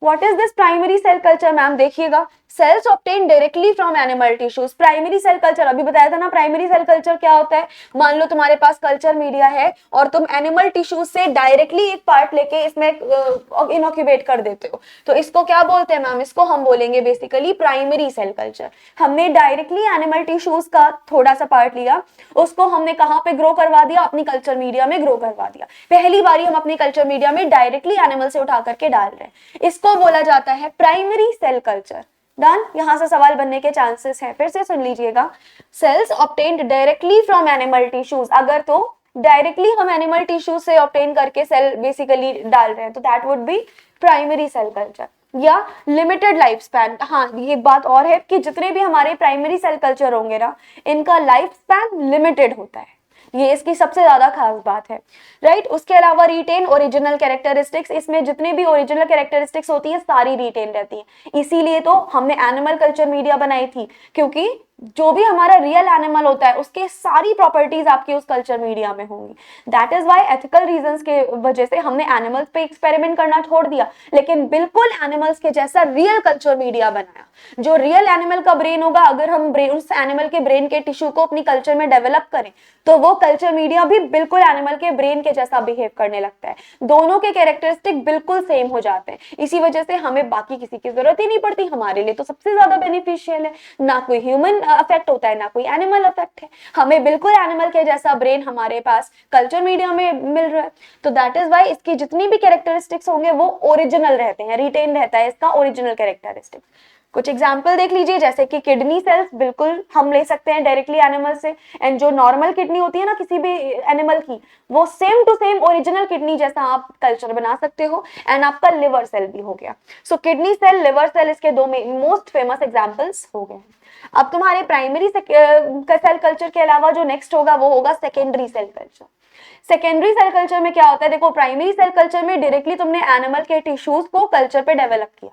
What is this primary cell culture ma'am, देखिएगा cells obtain directly from animal tissues. Primary cell culture अभी बताया था ना, प्राइमरी सेल कल्चर क्या होता है, मान लो तुम्हारे पास कल्चर मीडिया है और तुम एनिमल टिश्यूज से डायरेक्टली एक पार्ट लेके इसमें इनोक्यूबेट कर देते हो, तो इसको क्या बोलते हैं मैम, इसको हम बोलेंगे बेसिकली प्राइमरी सेल कल्चर। हमने डायरेक्टली एनिमल टिश्यूज का थोड़ा सा पार्ट लिया, उसको हमने कहां पे ग्रो करवा दिया, अपनी कल्चर मीडिया में ग्रो करवा दिया। पहली बारी हम अपनी कल्चर मीडिया में डायरेक्टली एनिमल से उठा करके डाल रहे हैं, इसको बोला जाता है प्राइमरी सेल कल्चर। डन, यहां से सवाल बनने के चांसेस हैं, फिर से सुन लीजिएगा। Cells obtained directly from animal tissues, अगर तो डायरेक्टली हम एनिमल टिश्यू से ऑब्टेन करके सेल बेसिकली डाल रहे हैं तो that would be primary cell culture. या लिमिटेड लाइफ स्पैन, हाँ ये एक बात और है कि जितने भी हमारे प्राइमरी सेल कल्चर होंगे ना, इनका लाइफ स्पैन लिमिटेड होता है, ये इसकी सबसे ज्यादा खास बात है, राइट। उसके अलावा रिटेन ओरिजिनल कैरेक्टरिस्टिक्स, इसमें जितने भी ओरिजिनल कैरेक्टरिस्टिक्स होती है सारी रिटेन रहती है, इसीलिए तो हमने एनिमल कल्चर मीडिया बनाई थी, क्योंकि जो भी हमारा रियल एनिमल होता है उसके सारी प्रॉपर्टीज आपकी उस कल्चर मीडिया में होंगी। That is why ethical reasons के वजह से हमने एनिमल्स पे एक्सपेरिमेंट करना छोड़ दिया, लेकिन बिल्कुल एनिमल्स के जैसा रियल कल्चर मीडिया बनाया। जो रियल एनिमल का ब्रेन होगा, अगर हम उस एनिमल के ब्रेन के टिश्यू को अपनी कल्चर में डेवलप करें तो वो कल्चर मीडिया भी बिल्कुल एनिमल के ब्रेन के जैसा बिहेव करने लगता है, दोनों के कैरेक्टरिस्टिक बिल्कुल सेम हो जाते हैं। इसी वजह से हमें बाकी किसी की जरूरत ही नहीं पड़ती, हमारे लिए तो सबसे ज्यादा बेनिफिशियल है, ना कोई ह्यूमन अफेक्ट होता है ना कोई एनिमल अफेक्ट है, हमें बिल्कुल एनिमल के जैसा ब्रेन हमारे पास कल्चर मीडिया में मिल रहा है। तो दैट इज व्हाई इसकी जितनी भी कैरेक्टरिस्टिक्स होंगे वो ओरिजिनल रहते हैं, रिटेन रहता है इसका ओरिजिनल कैरेक्टरिस्टिक्स। कुछ एग्जाम्पल देख लीजिए, जैसे कि किडनी सेल्स बिल्कुल हम ले सकते हैं डायरेक्टली एनिमल से, एंड जो नॉर्मल किडनी होती है ना किसी भी एनिमल की, वो same to same original kidney जैसा आप कल्चर बना सकते हो। एंड आपका लिवर सेल भी हो गया। So kidney cell, liver cell इसके दो मोस्ट फेमस एग्जाम्पल्स हो गए। अब तुम्हारे प्राइमरी सेल कल्चर के अलावा जो नेक्स्ट होगा वो होगा secondary cell culture. Secondary cell culture में क्या होता है, देखो प्राइमरी सेल कल्चर में डायरेक्टली तुमने एनिमल के टिश्यूज को कल्चर पे डेवलप किया,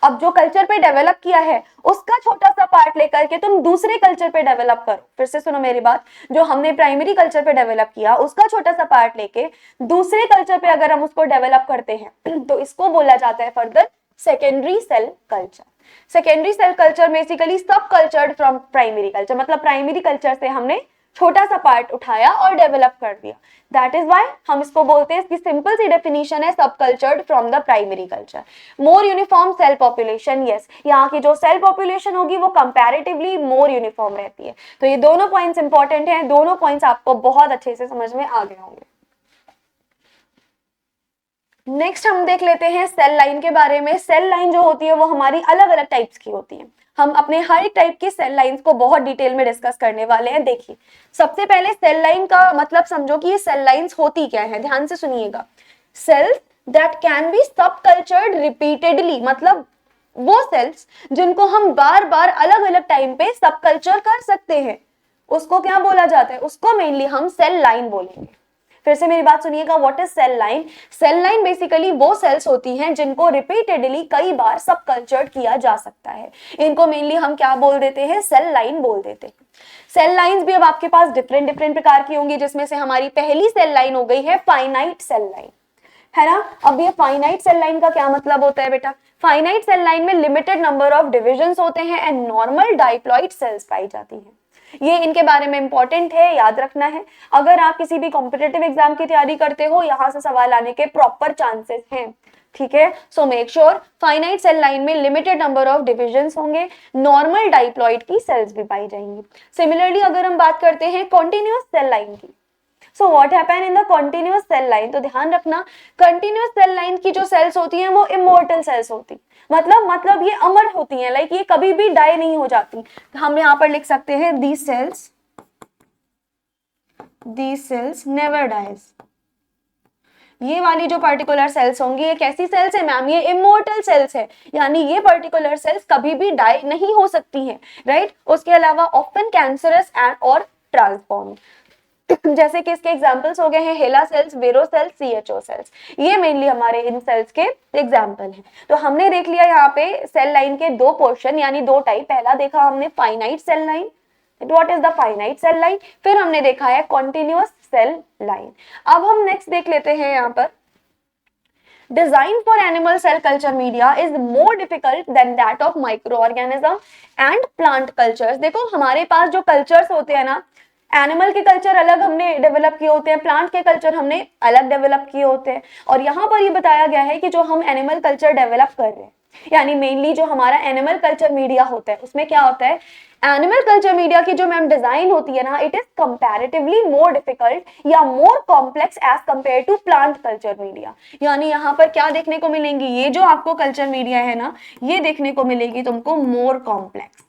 अब जो कल्चर पे डेवलप किया है उसका छोटा सा पार्ट लेकर के तुम दूसरे कल्चर पे डेवलप करो। फिर से सुनो मेरी बात, जो हमने प्राइमरी कल्चर पे डेवलप किया उसका छोटा सा पार्ट लेके दूसरे कल्चर पे अगर हम उसको डेवलप करते हैं तो इसको बोला जाता है further secondary cell culture. Secondary cell culture basically sub cultured from primary culture, मतलब प्राइमरी कल्चर से हमने छोटा सा पार्ट उठाया और डेवलप कर दिया। दैट इज व्हाई हम इसको बोलते हैं, इसकी सिंपल सी डेफिनेशन है sub cultured from the primary culture. More uniform cell population, yes, यहाँ की जो सेल पॉपुलेशन होगी वो कंपैरेटिवली मोर यूनिफॉर्म रहती है। तो ये दोनों पॉइंट्स इंपॉर्टेंट हैं, दोनों पॉइंट्स आपको बहुत अच्छे से समझ में आ गए होंगे। नेक्स्ट हम देख लेते हैं सेल लाइन के बारे में। सेल लाइन जो होती है वो हमारी अलग अलग टाइप्स की होती है, हम अपने हर एक टाइप की सेल लाइंस को बहुत डिटेल में डिस्कस करने वाले हैं। देखिए सबसे पहले सेल लाइन का मतलब समझो कि ये सेल लाइंस होती क्या है, ध्यान से सुनिएगा। सेल्स दैट कैन बी सब कल्चर्ड रिपीटेडली, मतलब वो सेल्स जिनको हम बार बार अलग अलग टाइम पे सब कल्चर कर सकते हैं, उसको क्या बोला जाता है, उसको मेनली हम सेल लाइन बोलेंगे। फिर से मेरी बात सुनिएगा, what is cell line. Cell line basically वो सेल्स होती हैं जिनको रिपीटेडली कई बार सब कल्चर्ड किया जा सकता है, इनको मेनली हम क्या बोल देते हैं, सेल लाइन बोल देते हैं। सेल लाइंस भी अब आपके पास डिफरेंट प्रकार की होंगी, जिसमें से हमारी पहली सेल लाइन हो गई है फाइनाइट सेल लाइन, है ना। अब ये फाइनाइट सेल लाइन का क्या मतलब होता है बेटा, फाइनाइट सेल लाइन में लिमिटेड नंबर ऑफ डिविजन्स होते हैं एंड नॉर्मल डाइप्लॉइड सेल्स पाई जाती हैं। ये इनके बारे में इंपॉर्टेंट है, याद रखना है। अगर आप किसी भी कॉम्पिटिटिव एग्जाम की तैयारी करते हो, यहां से सवाल आने के प्रॉपर चांसेस हैं, ठीक है। So make sure finite cell line में लिमिटेड नंबर ऑफ डिविजन्स होंगे, नॉर्मल डाइप्लॉइड की सेल्स भी पाई जाएंगी। सिमिलरली अगर हम बात करते हैं कॉन्टिन्यूअस सेल लाइन की, so what happen in the continuous cell line, तो ध्यान रखना कंटिन्यूअस सेल लाइन की जो सेल्स होती हैं वो इमॉर्टल सेल्स होती, मतलब ये अमर होती हैं, लाइक ये कभी भी डाई नहीं हो जाती। तो हम यहाँ पर लिख सकते हैं these cells never dies। ये वाली जो पर्टिकुलर सेल्स होंगी ये कैसी सेल्स है मैम, ये इमॉर्टल सेल्स है, यानी ये पर्टिकुलर सेल्स कभी भी डाई नहीं हो सकती हैं, राइट। उसके अलावा ऑफन कैंसरस एंड और ट्रांसफॉर्म, जैसे कि इसके एग्जांपल्स हो गए हैं हेला सेल्स, वेरो सेल्स, सीएचओ सेल्स, ये मेनली हमारे इन सेल्स के एग्जांपल हैं। तो हमने देख लिया यहाँ पे सेल लाइन के दो पोर्शन यानी दो टाइप, पहला देखा हमने finite cell line, what is the finite cell line, फिर हमने देखा है कॉन्टिन्यूअस सेल लाइन। अब हम नेक्स्ट देख लेते हैं यहाँ पर Design for animal cell culture media is more difficult than that of microorganism and plant cultures. देखो हमारे पास जो cultures होते हैं ना, एनिमल के कल्चर अलग हमने डेवलप किए होते हैं, प्लांट के कल्चर हमने अलग डेवलप किए होते हैं। और यहाँ पर ये बताया गया है कि जो हम एनिमल कल्चर डेवलप कर रहे हैं, यानी मेनली जो हमारा एनिमल कल्चर मीडिया होता है, उसमें क्या होता है, एनिमल कल्चर मीडिया की जो मैम डिजाइन होती है ना, it is comparatively more difficult या more complex as compare to plant culture media. यानी यहाँ पर क्या देखने को मिलेंगी, ये जो आपको कल्चर मीडिया है ना, ये देखने को मिलेगी तुमको मोर कॉम्प्लेक्स,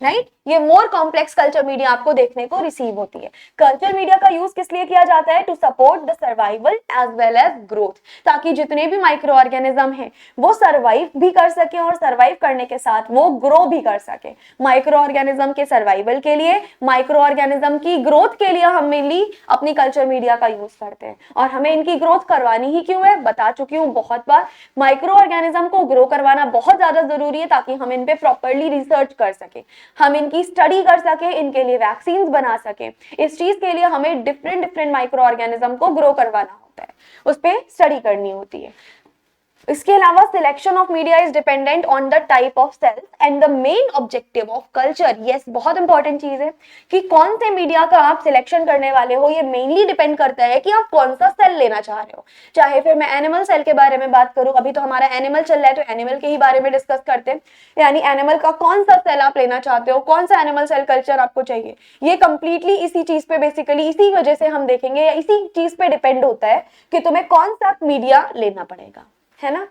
राइट। ये मोर कॉम्प्लेक्स कल्चर मीडिया आपको देखने को रिसीव होती है। कल्चर मीडिया का यूज किस लिए किया जाता है, to support the survival as well as growth, ताकि जितने भी माइक्रो ऑर्गेनिज्म हैं वो सर्वाइव भी कर सके और सर्वाइव करने के साथ वो ग्रो भी कर सके। माइक्रो ऑर्गेनिज्म के सर्वाइवल के लिए, माइक्रो ऑर्गेनिज्म की ग्रोथ के लिए हम मेनली अपनी कल्चर मीडिया का यूज करते हैं। और हमें इनकी ग्रोथ करवानी ही क्यों है, बता चुकी हूँ बहुत बार। माइक्रो ऑर्गेनिज्म को ग्रो करवाना बहुत ज्यादा जरूरी है ताकि हम इन पे प्रॉपरली रिसर्च कर सके, हम इनकी स्टडी कर सके, इनके लिए वैक्सीन बना सके। इस चीज के लिए हमें डिफरेंट माइक्रो ऑर्गेनिज्म को ग्रो करवाना होता है, उस पर स्टडी करनी होती है। इसके अलावा selection of media is dependent on the type of cells and the main objective of culture. Yes, बहुत इंपॉर्टेंट चीज है कि कौन से मीडिया का आप सिलेक्शन करने वाले हो, ये मेनली डिपेंड करता है कि आप कौन सा सेल लेना चाह रहे हो। चाहे फिर मैं एनिमल सेल के बारे में बात करूं, अभी तो हमारा एनिमल चल रहा है तो एनिमल के ही बारे में डिस्कस करते हैं, यानी एनिमल का कौन सा सेल आप लेना चाहते हो, कौन सा एनिमल सेल कल्चर आपको चाहिए, ये कंप्लीटली इसी चीज पे, बेसिकली इसी वजह से हम देखेंगे, या इसी चीज पे डिपेंड होता है कि तुम्हें कौन सा मीडिया लेना पड़ेगा, है ना।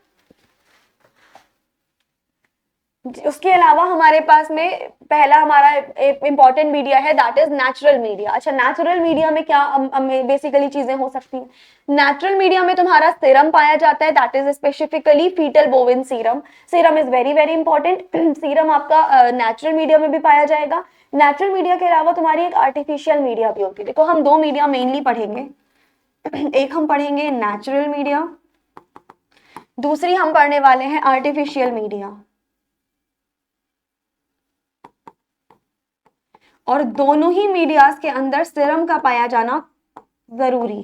उसके अलावा हमारे पास में पहला हमारा इंपॉर्टेंट मीडिया है, दैट इज नेचुरल मीडिया। अच्छा, नेचुरल मीडिया में क्या बेसिकली चीजें हो सकती हैं। नेचुरल मीडिया में तुम्हारा सीरम पाया जाता है, that is specifically fetal bovine serum. Serum is very very important. Serum आपका नेचुरल मीडिया में भी पाया जाएगा। नेचुरल मीडिया के अलावा तुम्हारी एक आर्टिफिशियल मीडिया भी होती है। देखो हम दो मीडिया मेनली पढ़ेंगे, एक हम पढ़ेंगे नेचुरल मीडिया, दूसरी हम पढ़ने वाले हैं आर्टिफिशियल मीडिया। और दोनों ही मीडियाज के अंदर सीरम का पाया जाना जरूरी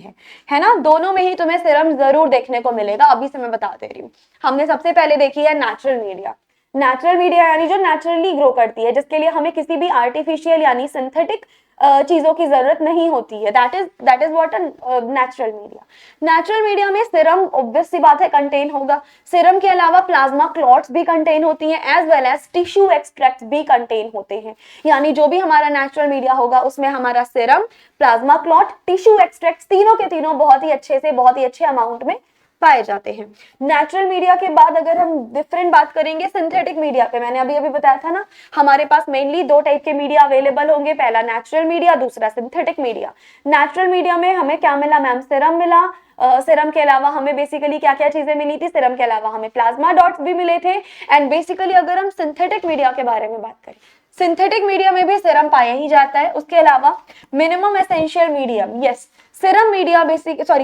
है ना। दोनों में ही तुम्हें सीरम जरूर देखने को मिलेगा, अभी से मैं बता दे रही हूँ। हमने सबसे पहले देखी है नेचुरल मीडिया। नेचुरल मीडिया यानी जो नेचुरली ग्रो करती है, जिसके लिए हमें किसी भी आर्टिफिशियल यानी सिंथेटिक चीजों की जरूरत नहीं होती है, that is what natural media. Natural media में सीरम ऑब्वियस सी बात है कंटेन होगा। सीरम के अलावा प्लाज्मा क्लॉट्स भी कंटेन होती हैं, as well as tissue extracts भी कंटेन होते हैं। यानी जो भी हमारा नेचुरल मीडिया होगा उसमें हमारा serum, plasma clot, tissue extracts तीनों के तीनों बहुत ही अच्छे अमाउंट में पाए जाते हैं। नेचुरल मीडिया के बाद अगर हम डिफरेंट बात करेंगे सिंथेटिक मीडिया पे, मैंने अभी बताया था ना, हमारे पास मेनली दो टाइप के मीडिया अवेलेबल होंगे, पहला नेचुरल मीडिया, दूसरा सिंथेटिक मीडिया। नेचुरल मीडिया में हमें क्या मिला मैम, सीरम मिला। सीरम के अलावा हमें बेसिकली क्या क्या चीजें मिली थी, सीरम के अलावा हमें प्लाज्मा डॉट्स भी मिले थे। एंड बेसिकली अगर हम सिंथेटिक मीडिया के बारे में बात करें, सिंथेटिक मीडिया में भी सीरम पाया ही जाता है। उसके अलावा minimum essential medium, yes, serum media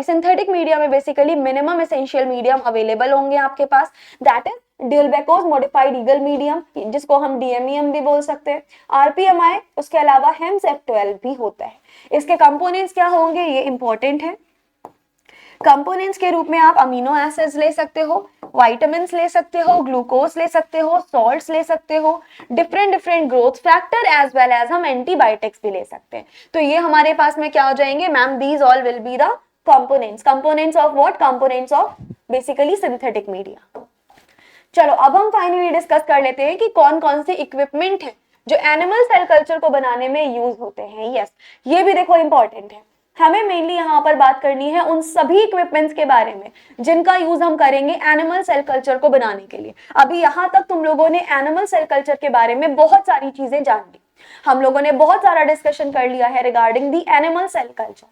synthetic media में basically minimum essential medium available होंगे आपके पास, that is Dulbecco's modified eagle medium, जिसको हम डीएमईएम भी बोल सकते हैं, आरपीएमआई, उसके अलावा हेम्स F12 भी होता है। इसके कंपोनेंट्स क्या होंगे, ये इंपॉर्टेंट है। कंपोनेंट्स के रूप में आप अमीनो एसिड्स ले सकते हो, विटामिन्स ले सकते हो, ग्लूकोज ले सकते हो, सॉल्ट्स ले सकते हो, different growth factor as well as हम एंटीबायोटिक्स भी ले सकते हैं। तो ये हमारे पास में क्या हो जाएंगे ma'am, these all will be the components of what, components of basically synthetic media. चलो अब हम फाइनली डिस्कस कर लेते हैं कि कौन कौन से इक्विपमेंट है जो एनिमल सेल कल्चर को बनाने में यूज होते हैं। यस, ये भी देखो इंपॉर्टेंट है। हमें मेनली यहाँ पर बात करनी है उन सभी इक्विपमेंट्स के बारे में जिनका यूज हम करेंगे एनिमल सेल कल्चर को बनाने के लिए। अभी यहाँ तक तुम लोगों ने एनिमल सेल कल्चर के बारे में बहुत सारी चीजें जान ली, हम लोगों ने बहुत सारा डिस्कशन कर लिया है regarding the animal cell culture.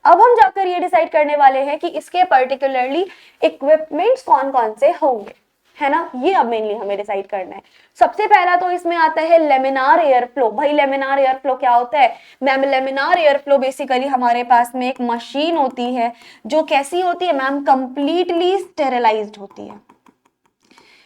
अब हम जाकर ये डिसाइड करने वाले हैं कि इसके पर्टिकुलरली इक्विपमेंट्स कौन कौन से होंगे, है ना। ये अब मेनली हमें डिसाइड करना है। सबसे पहला तो इसमें आता है लेमिनार एयर फ्लो। भाई लेमिनार एयर फ्लो क्या होता है ma'am, laminar air flow basically हमारे पास में एक मशीन होती है जो कैसी होती है मैम, कंप्लीटली स्टेरिलाइज्ड होती है।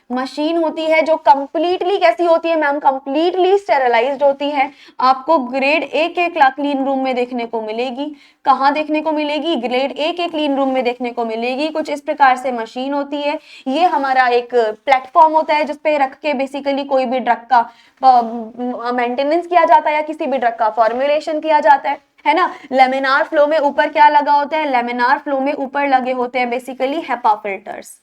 मशीन होती है जो कंप्लीटली कैसी होती है मैम, कंप्लीटली स्टेरलाइज्ड होती है। आपको ग्रेड ए के क्लीन रूम में देखने को मिलेगी। कहाँ देखने को मिलेगी? ग्रेड ए के क्लीन रूम में देखने को मिलेगी। कुछ इस प्रकार से मशीन होती है। ये हमारा एक प्लेटफॉर्म होता है जिसपे रख के बेसिकली कोई भी ड्रग का मेंटेनेंस किया जाता है या किसी भी ड्रग का फॉर्मुलेशन किया जाता है ना। लेमिनार फ्लो में ऊपर क्या लगा होता है? लेमिनार फ्लो में ऊपर लगे होते हैं basically HEPA filters.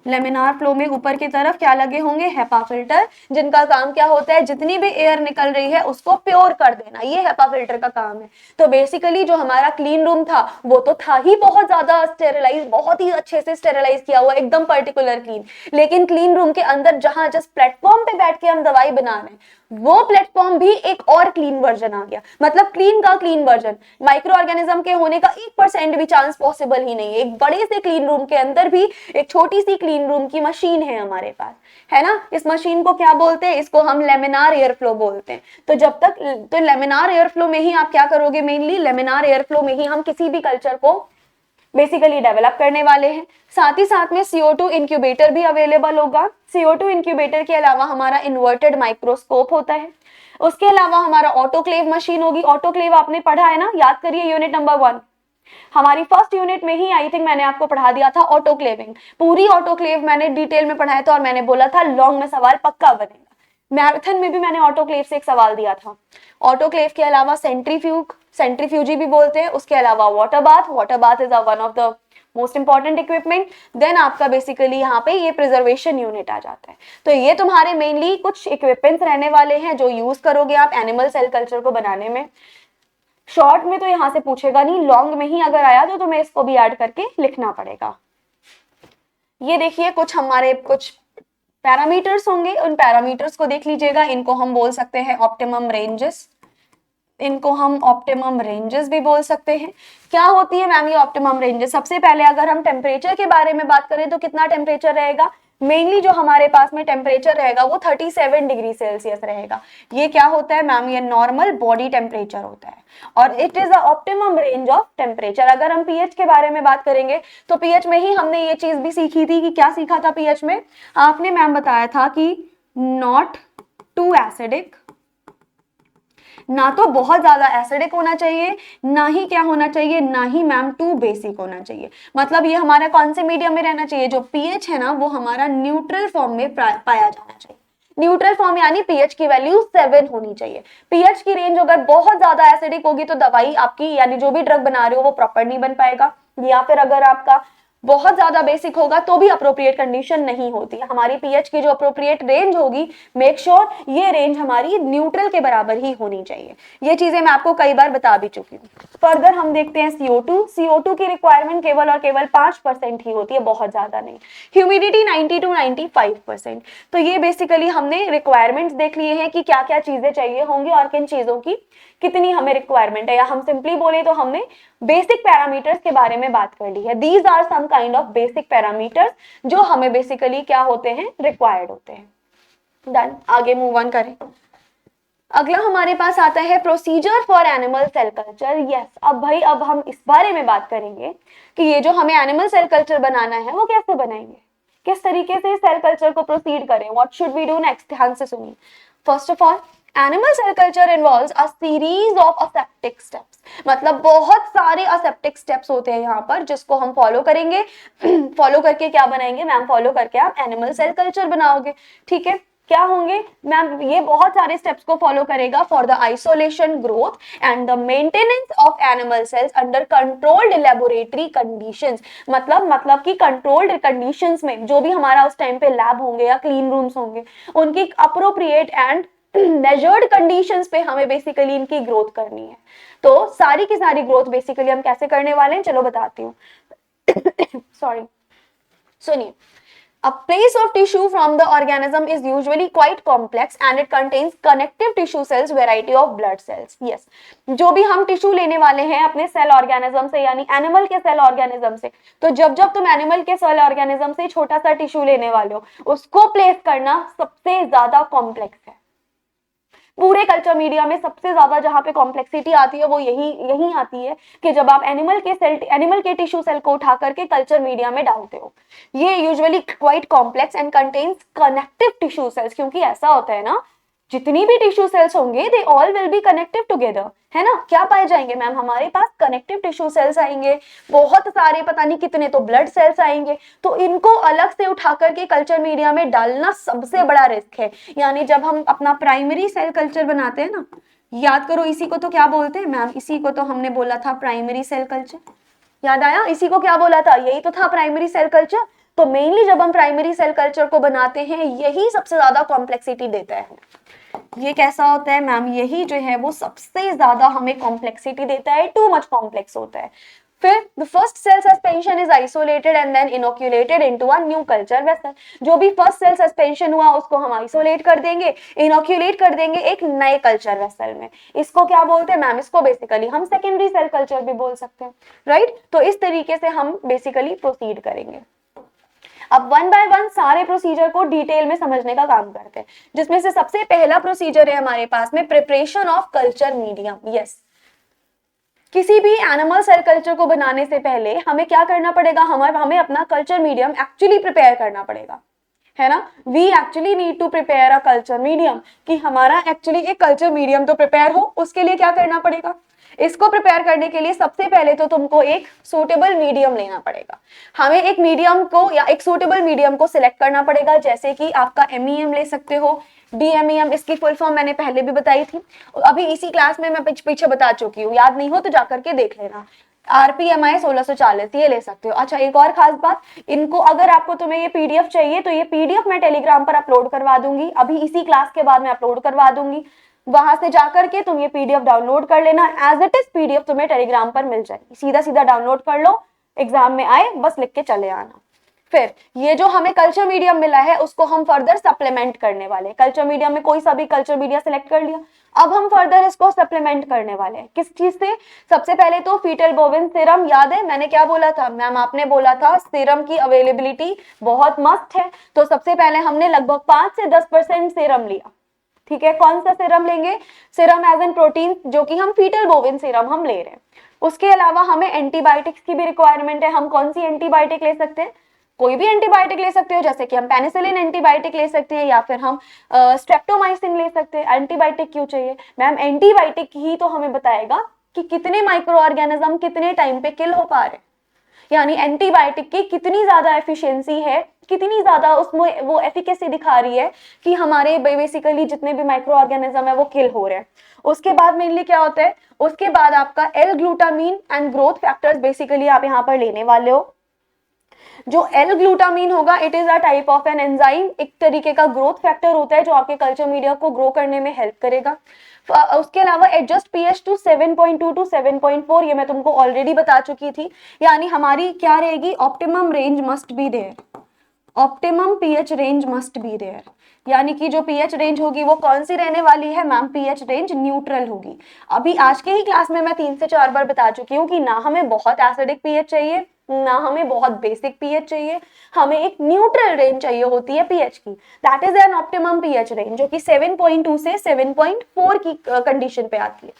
Laminar flow में ऊपर की तरफ क्या लगे होंगे? हेपा फिल्टर, जिनका काम क्या होता है? जितनी भी एयर निकल रही है उसको प्योर कर देना, ये हेपा फिल्टर का काम है। तो बेसिकली जो हमारा क्लीन रूम था वो तो था ही बहुत ज्यादा स्टेरिलाइज, बहुत ही अच्छे से स्टेरिलाइज किया हुआ, एकदम पर्टिकुलर क्लीन। लेकिन क्लीन रूम के अंदर जहां जिस प्लेटफॉर्म पे बैठ के हम दवाई बना रहे हैं वो प्लेटफॉर्म भी एक और क्लीन वर्जन आ गया। मतलब क्लीन का क्लीन वर्जन, माइक्रो ऑर्गेनिज्म के होने का 1% भी चांस पॉसिबल ही नहीं है। एक बड़े से क्लीन रूम के अंदर भी एक छोटी सी क्लीन रूम की मशीन है हमारे पास, है ना। इस मशीन को क्या बोलते हैं? इसको हम लेमिनार एयर फ्लो बोलते हैं। तो जब तक तो लेमिनार एयर फ्लो में ही आप क्या करोगे? मेनली लेमिनार एयर फ्लो में ही हम किसी भी कल्चर को बेसिकली डेवलप करने वाले हैं। साथ ही साथ में CO2 इंक्यूबेटर भी अवेलेबल होगा। CO2 इंक्यूबेटर के अलावा हमारा इन्वर्टेड माइक्रोस्कोप होता है। उसके अलावा हमारा ऑटोक्लेव मशीन होगी। ऑटोक्लेव आपने पढ़ा है ना, याद करिए यूनिट नंबर 1, हमारी फर्स्ट यूनिट में ही आई थिंक मैंने आपको पढ़ा दिया था ऑटोक्लेविंग। पूरी ऑटोक्लेव मैंने डिटेल में पढ़ाया था और मैंने बोला था लॉन्ग में सवाल पक्का बनेगा। मैराथन में भी मैंने ऑटोक्लेव से एक सवाल दिया था। ऑटोक्लेव के अलावा सेंट्रीफ्यूग, सेंट्रीफ्यूजी भी बोलते हैं। उसके अलावा water bath, water bath is one of the most important equipment. Then आपका बेसिकली यहाँ पे ये प्रिजर्वेशन यूनिट आ जाता है। तो ये तुम्हारे मेनली कुछ इक्विपमेंट्स रहने वाले हैं जो यूज करोगे आप एनिमल सेल कल्चर को बनाने में। शॉर्ट में तो यहाँ से पूछेगा नहीं, लॉन्ग में ही अगर आया तो तुम्हें इसको भी ऐड करके लिखना पड़ेगा। ये देखिए कुछ हमारे कुछ पैरामीटर्स होंगे, उन पैरामीटर्स को देख लीजिएगा। इनको हम बोल सकते हैं ऑप्टिमम रेंजेस, इनको हम ऑप्टिमम रेंजेस भी बोल सकते हैं। क्या होती है मैम ये ऑप्टिमम रेंजेस? सबसे पहले अगर हम टेम्परेचर के बारे में बात करें तो कितना टेम्परेचर रहेगा? मेनली जो हमारे पास में टेम्परेचर रहेगा वो 37 डिग्री सेल्सियस रहेगा। ये क्या होता है मैम? ये नॉर्मल बॉडी टेम्परेचर होता है और it is a optimum range of temperature. अगर हम पीएच के बारे में बात करेंगे तो पीएच में ही हमने ये चीज भी सीखी थी कि क्या सीखा था पीएच में? आपने मैम बताया था कि नॉट टू एसिडिक, ना तो बहुत ज्यादा एसिडिक होना चाहिए, ना ही क्या होना चाहिए, ना ही मैम टू बेसिक होना चाहिए। मतलब ये हमारा कौन से मीडियम में रहना चाहिए? जो पीएच है ना वो हमारा न्यूट्रल फॉर्म में पाया जाना चाहिए। न्यूट्रल फॉर्म यानी पीएच की वैल्यू 7 होनी चाहिए। पीएच की रेंज अगर बहुत ज्यादा एसिडिक होगी तो दवाई आपकी यानी जो भी ड्रग बना रहे हो वो प्रॉपर नहीं बन पाएगा, या फिर अगर आपका बहुत ज्यादा बेसिक होगा तो भी अप्रोप्रिएट कंडीशन नहीं होती। हमारी पीएच की जो अप्रोप्रिएट रेंज होगी, मेक श्योर ये रेंज हमारी न्यूट्रल के बराबर ही होनी चाहिए। ये चीजें मैं आपको कई बार बता भी चुकी हूँ। फर्दर हम देखते हैं CO2। CO2 की रिक्वायरमेंट केवल और केवल 5% ही होती है, बहुत ज्यादा नहीं। Humidity 90 to 95%। तो ये बेसिकली हमने रिक्वायरमेंट्स देख लिए हैं कि क्या क्या चीजें चाहिए होंगी और किन चीजों की कितनी हमें रिक्वायरमेंट है, या हम सिंपली बोले तो हमने बेसिक पैरामीटर्स के बारे में बात कर ली है। These are some kind of basic parameters जो हमें बेसिकली क्या होते हैं? रिक्वायर्ड होते हैं। डन, आगे मूव ऑन करें। अगला हमारे पास आता है procedure for animal cell culture. Yes, अब भाई अब हम इस बारे में बात करेंगे कि ये जो हमें एनिमल सेल कल्चर बनाना है वो कैसे बनाएंगे, किस तरीके से सेल कल्चर को प्रोसीड करें, what should we do next. ध्यान से सुनिए। First of all animal cell culture involves a series of aseptic steps. मतलब बहुत सारे असेप्टिक स्टेप्स होते हैं यहाँ पर जिसको हम फॉलो करेंगे। फॉलो करके क्या बनाएंगे मैम? फॉलो करके आप एनिमल सेल कल्चर बनाओगे। ठीक है, क्या होंगे मैम? ये बहुत सारे स्टेप्स को फॉलो करेगा for the isolation, growth and the maintenance of animal cells under controlled laboratory conditions. मतलब कि कंट्रोल्ड कंडीशंस में जो भी हमारा उस टाइम पे लैब होंगे या क्लीन रूम्स होंगे उनकी अप्रोप्रिएट एंड मेजर्ड कंडीशंस पे हमें बेसिकली इनकी ग्रोथ करनी है। तो सारी की सारी ग्रोथ बेसिकली हम कैसे करने वाले हैं, चलो बताती हूँ। सॉरी, सुनिए। A place of tissue from the organism is usually quite complex and it contains connective tissue cells, variety of blood cells. Yes, जो भी हम टिश्यू लेने वाले हैं अपने सेल ऑर्गेनिज्म से यानी एनिमल के सेल ऑर्गेनिज्म से, तो जब जब तुम एनिमल के सेल ऑर्गेनिज्म से छोटा सा टिश्यू लेने वाले हो उसको प्लेस करना सबसे ज्यादा कॉम्प्लेक्स है। पूरे कल्चर मीडिया में सबसे ज्यादा जहाँ पे कॉम्प्लेक्सिटी आती है वो यही आती है कि जब आप एनिमल के टिश्यू सेल को उठा करके कल्चर मीडिया में डालते हो। ये usually quite complex and contains connective tissue cells, क्योंकि ऐसा होता है ना, जितनी भी टिश्यू सेल्स होंगे they all will be connective together, है ना। क्या पाए जाएंगे मैम, हमारे पास कनेक्टिव टिश्यू सेल्स आएंगे, बहुत सारे पता नहीं कितने तो ब्लड सेल्स आएंगे। तो इनको अलग से उठा करके कल्चर मीडिया में डालना सबसे बड़ा रिस्क है। यानी जब हम अपना प्राइमरी सेल कल्चर बनाते हैं ना, याद करो इसी को तो क्या बोलते हैं मैम, इसी को तो हमने बोला था प्राइमरी सेल कल्चर। याद आया, इसी को क्या बोला था, यही तो था प्राइमरी सेल कल्चर। तो मेनली जब हम प्राइमरी सेल कल्चर को बनाते हैं यही सबसे ज्यादा कॉम्प्लेक्सिटी देता है। ये कैसा होता है मैम, यही जो है वो सबसे ज्यादा हमें कॉम्प्लेक्सिटी देता है, टू मच कॉम्प्लेक्स होता है। फिर the first cell suspension is isolated and then inoculated into a new culture vessel. जो भी फर्स्ट सेल सस्पेंशन हुआ उसको हम आइसोलेट कर देंगे, इनोक्यूलेट कर देंगे एक नए कल्चर वेसल में। इसको क्या बोलते हैं मैम, इसको बेसिकली हम सेकेंडरी सेल कल्चर भी बोल सकते हैं, राइट। तो इस तरीके से हम बेसिकली प्रोसीड करेंगे। अब वन बाय वन सारे प्रोसीजर को डिटेल में समझने का काम करते हैं, जिसमें से सबसे पहला प्रोसीजर है हमारे पास में preparation of culture medium. Yes, किसी भी एनिमल सेल कल्चर को बनाने से पहले हमें क्या करना पड़ेगा, हमें अपना कल्चर मीडियम एक्चुअली प्रिपेयर करना पड़ेगा, है ना। We actually need to prepare a culture medium, कि हमारा एक्चुअली एक कल्चर मीडियम तो प्रिपेयर हो, उसके लिए क्या करना पड़ेगा। इसको प्रिपेयर करने के लिए सबसे पहले तो तुमको एक सूटेबल मीडियम लेना पड़ेगा। हमें एक मीडियम को या एक सूटेबल मीडियम को सिलेक्ट करना पड़ेगा, जैसे कि आपका MEM ले सकते हो, DMEM, इसकी फुल फॉर्म मैंने पहले भी बताई थी, अभी इसी क्लास में मैं पीछे बता चुकी हूँ, याद नहीं हो तो जाकर के देख लेना। RPMI 1640 ये ले सकते हो। अच्छा, एक और खास बात, इनको अगर आपको तुम्हें ये PDF चाहिए तो ये PDF मैं टेलीग्राम पर अपलोड करवा दूंगी, अभी इसी क्लास के बाद मैं अपलोड करवा दूंगी, वहां से जाकर के तुम ये PDF डाउनलोड कर लेना। एज इट इज PDF तुम्हें टेलीग्राम पर मिल जाएगी, सीधा सीधा डाउनलोड कर लो, एग्जाम में आए बस लिख के चले आना। फिर ये जो हमें कल्चर मीडियम मिला है उसको हम फर्दर सप्लीमेंट करने वाले। कल्चर मीडियम में कोई सा भी कल्चर मीडिया सिलेक्ट कर लिया, अब हम फर्दर इसको सप्लीमेंट करने वाले हैं। किस चीज से, सबसे पहले तो फीटल बोविन सीरम। याद है मैंने क्या बोला था मैम, आपने बोला था सीरम की अवेलेबिलिटी बहुत मस्त है, तो सबसे पहले हमने लगभग 5 से 10% सीरम लिया। ठीक है, कौन सा सीरम लेंगे, सीरम एज एन प्रोटीन, जो कि हम फीटल बोविन सीरम हम ले रहे हैं। उसके अलावा हमें एंटीबायोटिक्स की भी रिक्वायरमेंट है। हम कौन सी एंटीबायोटिक ले सकते हैं, कोई भी एंटीबायोटिक ले सकते हो, जैसे कि हम पेनिसिलिन एंटीबायोटिक ले सकते हैं या फिर हम स्ट्रेप्टोमाइसिन ले सकते हैं। एंटीबायोटिक क्यों चाहिए मैम, एंटीबायोटिक ही तो हमें बताएगा कि कितने माइक्रो ऑर्गेनिज्म कितने टाइम पे किल हो पा रहे हैं, यानी एंटीबायोटिक की कितनी ज्यादा एफिशिएंसी है, कितनी ज्यादा उसमें वो एफिकेसी दिखा रही है कि हमारे बेसिकली जितने भी माइक्रो ऑर्गेनिज्म है वो किल हो रहे हैं। उसके बाद मेनली क्या होता है, उसके बाद आपका L glutamine and growth factors basically आप यहाँ पर लेने वाले हो। जो L ग्लूटामीन होगा it is a type of an enzyme, एक तरीके का ग्रोथ फैक्टर होता है जो आपके कल्चर मीडिया को ग्रो करने में हेल्प करेगा। उसके अलावा एडजस्ट pH टू 7.2 टू 7.4, ये मैं तुमको ऑलरेडी बता चुकी थी। यानी हमारी क्या रहेगी, optimum range must be there, optimum pH range must be there. यानी कि जो pH रेंज होगी वो कौन सी रहने वाली है मैम, pH रेंज न्यूट्रल होगी। अभी आज के ही क्लास में मैं 3 से 4 बार बता चुकी हूँ कि ना हमें बहुत एसिडिक pH चाहिए, ना हमें बहुत बेसिक pH चाहिए, हमें एक न्यूट्रल रेंज चाहिए होती है pH की। That is an optimum pH range, जो कि 7.2 से 7.4 की कंडीशन पे आती है।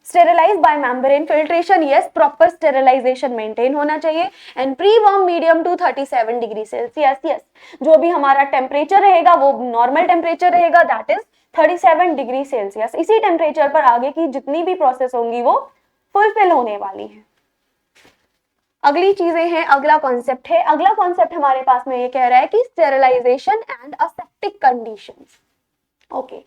Sterilize by membrane filtration, yes, proper sterilization maintain होना चाहिए। And pre warm medium to 37 degree Celsius, yes, जो भी हमारा टेम्परेचर रहेगा वो नॉर्मल टेम्परेचर रहेगा, दैट इज 37 डिग्री सेल्सियस। इसी टेम्परेचर पर आगे की जितनी भी प्रोसेस होंगी वो फुलफिल होने वाली है। अगली चीजें हैं, अगला कॉन्सेप्ट है, अगला कॉन्सेप्ट हमारे पास में ये कह रहा है कि sterilization and aseptic conditions. Okay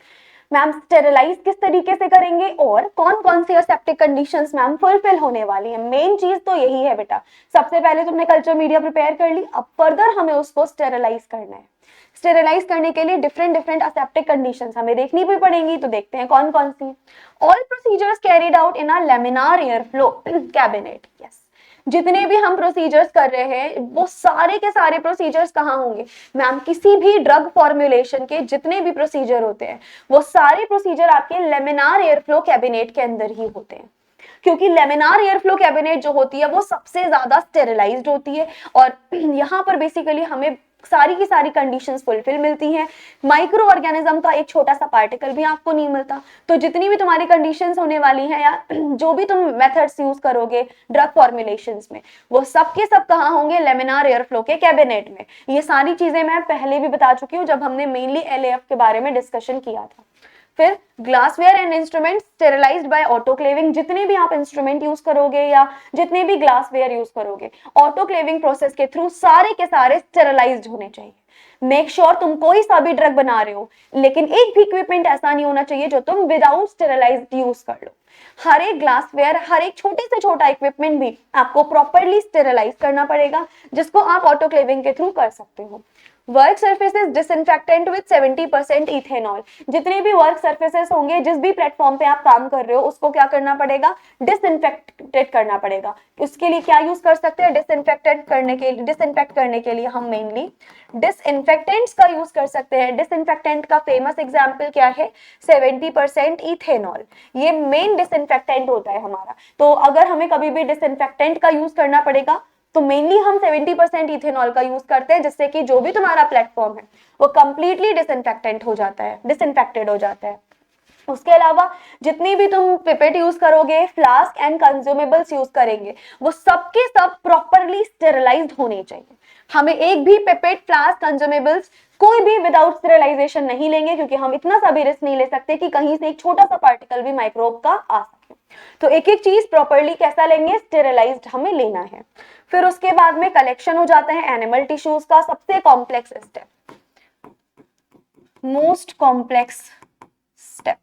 ma'am, sterilize किस तरीके से करेंगे और कौन कौन सी असेप्टिक कंडीशंस मैम फुलफिल होने वाली है। मेन चीज तो यही है बेटा, सबसे पहले तुमने कल्चर मीडिया प्रिपेयर कर ली, अब फर्दर हमें उसको स्टेरिलाइज करना है। स्टेरिलाइज करने के लिए डिफरेंट असेप्टिक कंडीशंस हमें देखनी भी पड़ेंगी, तो देखते हैं कौन कौन सी। All procedures carried out in a laminar air flow cabinet, yes, जितने भी हम प्रोसीजर्स कर रहे हैं वो सारे के सारे प्रोसीजर्स कहाँ होंगे मैम, किसी भी ड्रग फॉर्मुलेशन के जितने भी प्रोसीजर होते हैं वो सारे प्रोसीजर आपके लेमिनार एयर फ्लो कैबिनेट के अंदर ही होते हैं, क्योंकि लेमिनार एयर फ्लो कैबिनेट जो होती है वो सबसे ज्यादा स्टेरिलाइज्ड होती है। और यहाँ पर बेसिकली हमें सारी की सारी कंडीशंस फुलफिल मिलती हैं। माइक्रो ऑर्गेनिज्म का एक छोटा सा पार्टिकल भी आपको नहीं मिलता। तो जितनी भी तुम्हारी कंडीशंस होने वाली हैं या जो भी तुम मेथड्स यूज करोगे ड्रग फॉर्मुलेशंस में, वो सब के सब कहाँ होंगे, लेमिनार एयर फ्लो के कैबिनेट में। ये सारी चीजें मैं पहले भी बता चुकी हूँ जब हमने मेनली LAF के बारे में डिस्कशन किया था। फिर glassware and instrument sterilized by autoclaving, जितने भी आप इंस्ट्रूमेंट यूज करोगे या जितने भी ग्लासवेयर यूज करोगे ऑटोक्लेविंग प्रोसेस के थ्रू सारे के सारे स्टेरिलाइज्ड होने चाहिए। मेक श्योर तुम कोई सा भी ड्रग बना रहे हो, लेकिन एक भी इक्विपमेंट ऐसा नहीं होना चाहिए जो तुम विदाउट स्टेरिलाइज्ड यूज कर लो। हर एक ग्लासवेयर, हर एक छोटे से छोटा इक्विपमेंट भी आपको प्रॉपरली स्टेरिलाइज करना पड़ेगा, जिसको आप ऑटोक्लेविंग के थ्रू कर सकते हो। Work surfaces disinfectant with 70% ethanol, जितने भी वर्क सर्फेसेस होंगे, जिस भी प्लेटफॉर्म पे आप काम कर रहे हो, उसको क्या करना पड़ेगा, डिसइंफेक्टेड करना पड़ेगा। उसके लिए क्या यूज कर सकते हैं, डिसइंफेक्टेंट डिसइंफेक्ट करने के लिए हम मेनली डिसइंफेक्टेंट्स का यूज कर सकते हैं। डिसइंफेक्टेंट का फेमस एग्जाम्पल क्या है, 70% इथेनॉल, ये मेन डिसइंफेक्टेंट होता है हमारा। तो अगर हमें कभी भी डिसइंफेक्टेंट का यूज करना पड़ेगा तो मेनली हम 70% इथेनॉल का यूज करते हैं, जिससे कि जो भी तुम्हारा प्लेटफॉर्म है वो कंप्लीटली डिसइंफेक्टेंट हो जाता है, डिसइंफेक्टेड हो जाता है। उसके अलावा जितनी भी तुम पिपेट यूज करोगे, फ्लास्क एंड कंज्यूमेबल्स यूज करेंगे, वो सबके सब प्रॉपरली स्टेरिलाइज्ड होने चाहिए। हमें एक भी पिपेट, फ्लास्क, कंज्यूमेबल्स कोई भी विदाउट स्टेरिलाइजेशन नहीं लेंगे, क्योंकि हम इतना सा भी रिस्क नहीं ले सकते कि कहीं से एक छोटा सा पार्टिकल भी माइक्रोब का आ सके। तो एक एक चीज प्रॉपरली कैसा लेंगे, स्टेरिलाइज्ड हमें लेना है। फिर उसके बाद में कलेक्शन हो जाता है एनिमल टिश्यूज का, सबसे complex step, most complex step.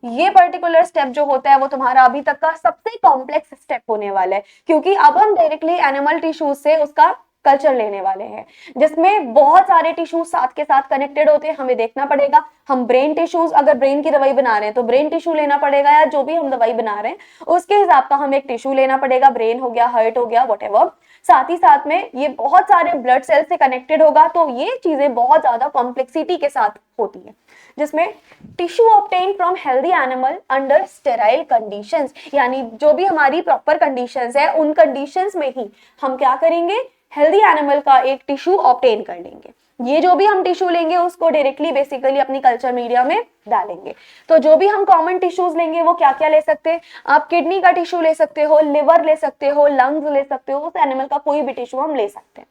ये पर्टिकुलर स्टेप जो होता है वो तुम्हारा अभी तक का सबसे कॉम्प्लेक्स स्टेप होने वाला है, क्योंकि अब हम डायरेक्टली एनिमल टिश्यूज से उसका कल्चर लेने वाले हैं, जिसमें बहुत सारे टिश्यूज साथ के साथ कनेक्टेड होते हैं। हमें देखना पड़ेगा, हम ब्रेन टिश्यूज, अगर ब्रेन की दवाई बना रहे हैं तो ब्रेन टिश्यू लेना पड़ेगा, या जो भी हम दवाई बना रहे हैं उसके हिसाब का हमें एक टिश्यू लेना पड़ेगा, ब्रेन हो गया, हार्ट हो गया, व्हाटएवर। साथ ही साथ में ये बहुत सारे ब्लड सेल से कनेक्टेड होगा, तो ये चीजें बहुत ज्यादा कॉम्प्लेक्सिटी के साथ होती है, जिसमें tissue obtain from healthy animal under sterile conditions, यानी जो भी हमारी प्रॉपर कंडीशंस है उन कंडीशंस में ही हम क्या करेंगे, हेल्दी एनिमल का एक टिश्यू ऑब्टेन कर लेंगे। ये जो भी हम टिश्यू लेंगे उसको डायरेक्टली बेसिकली अपनी कल्चर मीडिया में डालेंगे। तो जो भी हम कॉमन टिश्यूज लेंगे वो क्या क्या ले सकते हैं, आप किडनी का टिश्यू ले सकते हो, लिवर ले सकते हो, लंग्स ले सकते हो, उस एनिमल का कोई भी टिश्यू हम ले सकते हैं।